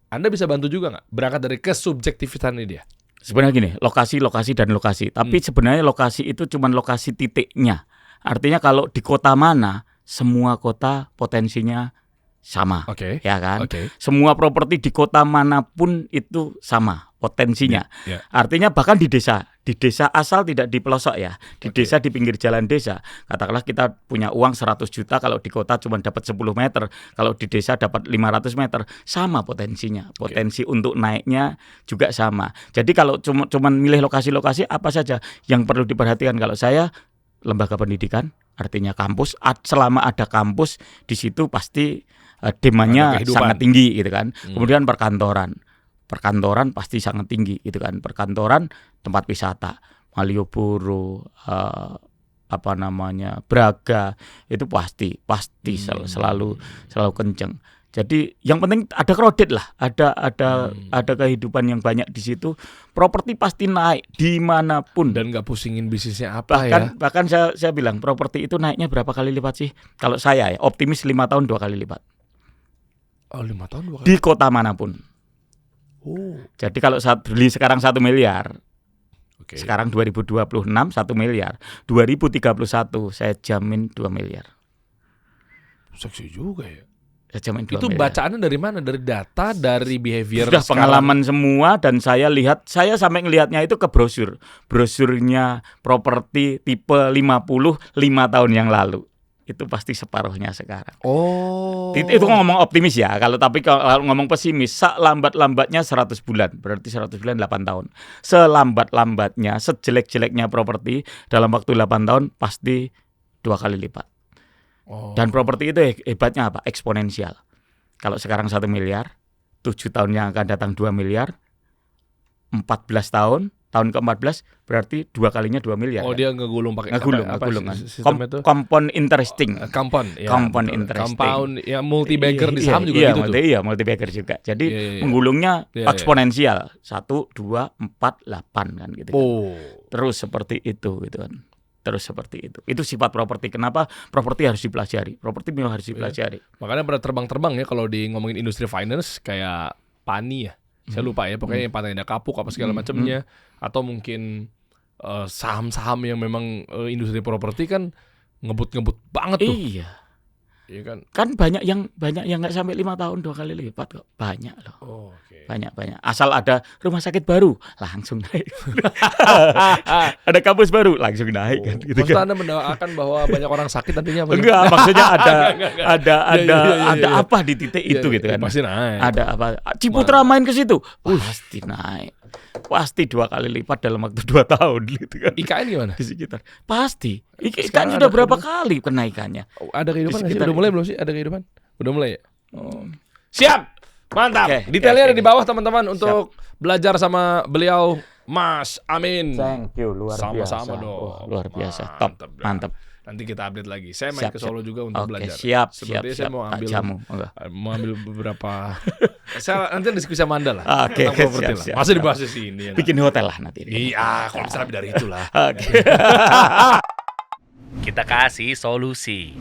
Anda bisa bantu juga nggak? Berangkat dari kesubjektifitasan dia. Sebenarnya gini, lokasi dan lokasi. Tapi sebenarnya lokasi itu cuma lokasi titiknya. Artinya kalau di kota mana, semua kota potensinya sama. Oke. Ya kan? Oke. Semua properti di kota manapun itu sama potensinya. Ya. Artinya bahkan di desa asal tidak di pelosok ya. Di Oke. desa, di pinggir jalan desa. Katakanlah kita punya uang 100 juta, kalau di kota cuma dapat 10 meter, kalau di desa dapat 500 meter, sama potensinya. Potensi untuk naiknya juga sama. Jadi kalau cuma milih lokasi-lokasi apa saja yang perlu diperhatikan, kalau saya lembaga pendidikan, artinya kampus, selama ada kampus di situ pasti demandnya Ada kehidupan. sangat tinggi gitu kan. Kemudian perkantoran pasti sangat tinggi gitu kan. Perkantoran, tempat wisata, Malioboro, Braga, itu pasti selalu kenceng. Jadi yang penting ada kredit lah, ada kehidupan yang banyak di situ. Properti pasti naik dimanapun. Dan nggak pusingin bisnisnya apa ya. Bahkan saya bilang properti itu naiknya berapa kali lipat sih? Kalau saya ya optimis 5 tahun 2 kali lipat. Oh, 5 tahun 2 kali. Di kota manapun. Oh. Jadi kalau saat beli sekarang 1 miliar, Oke. sekarang 2026 1 miliar, 2031 saya jamin 2 miliar. Seksi juga ya. Saya jamin 2 Itu miliar. bacaannya dari mana? Dari data, dari behavior Sudah sekarang? pengalaman semua, dan saya sampai ngelihatnya itu ke brosurnya properti tipe 50 5 tahun yang lalu. Itu pasti separuhnya sekarang. Oh. Itu ngomong optimis ya. Tapi kalau ngomong pesimis, selambat-lambatnya 100 bulan. Berarti 100 bulan 8 tahun. Selambat-lambatnya, sejelek-jeleknya properti dalam waktu 8 tahun pasti 2 kali lipat. Oh. Dan properti itu hebatnya apa? Eksponensial. Kalau sekarang 1 miliar, 7 tahun yang akan datang 2 miliar, 14 tahun ke-14 berarti 2 kalinya 2 miliar. Oh, kan? dia ngegulung pakai Ngegulung apa kan. sistem itu? Compound interesting. Compound, ya. Compound betul. interesting. Compound, ya multi bagger di saham juga gitu tuh. Iya, multi bagger juga. Jadi Iya. menggulungnya Iya, iya. eksponensial. 1, 2, 4, 8 kan gitu. Kan. Oh. Terus seperti itu gitu kan. Terus seperti itu. Itu sifat properti. Kenapa properti harus dipelajari? Properti memang harus dipelajari. Makanya pada terbang-terbang ya kalau di ngomongin industri finance kayak Pani ya. Saya lupa ya, pokoknya yang Pantai Indah Kapuk apa segala macamnya, atau mungkin saham-saham yang memang industri properti kan ngebut-ngebut banget tuh. Iya. Iya kan? Kan banyak yang nggak sampai 5 tahun 2 kali lipat kok. Banyak loh. Oh, oke. Banyak. Asal ada rumah sakit baru langsung naik. Ada kampus baru langsung naik kan gitu Maksud kan. Anda mendoakan bahwa banyak orang sakit nantinya apa? Enggak, maksudnya ada Iya. apa di titik itu gitu kan. Pasti naik. Ada apa? Ciputra main ke situ. Pasti naik. Pasti 2 kali lipat dalam waktu 2 tahun gitu kan. IKN gimana? Di sekitar. Pasti. Kan Sekarang sudah ada berapa kali kenaikannya? Oh, ada kehidupan nggak sih? sekitar- Udah mulai belum sih? Ada kehidupan? Udah mulai ya? Oh. Siap. Mantap. Oke, Detailnya oke, ada di oke. bawah teman-teman untuk belajar sama beliau Mas Amin. Thank you, luar Sama-sama biasa. dong. Oh, luar biasa. Top, Mantap. mantap. Nanti kita update lagi. Saya main Siap, ke Solo siap. juga untuk Oke, belajar. siap. Sepertinya saya mau Tak ambil jamu. Enggak. beberapa. Saya nanti diskusi sama Anda lah. Oke, tentang properti siap, lah. siap, Masa siap. dibahas di sini ya. Bikin hotel lah nanti. Iya, kalau bisa lebih dari itulah. Oke. Kita kasih solusi.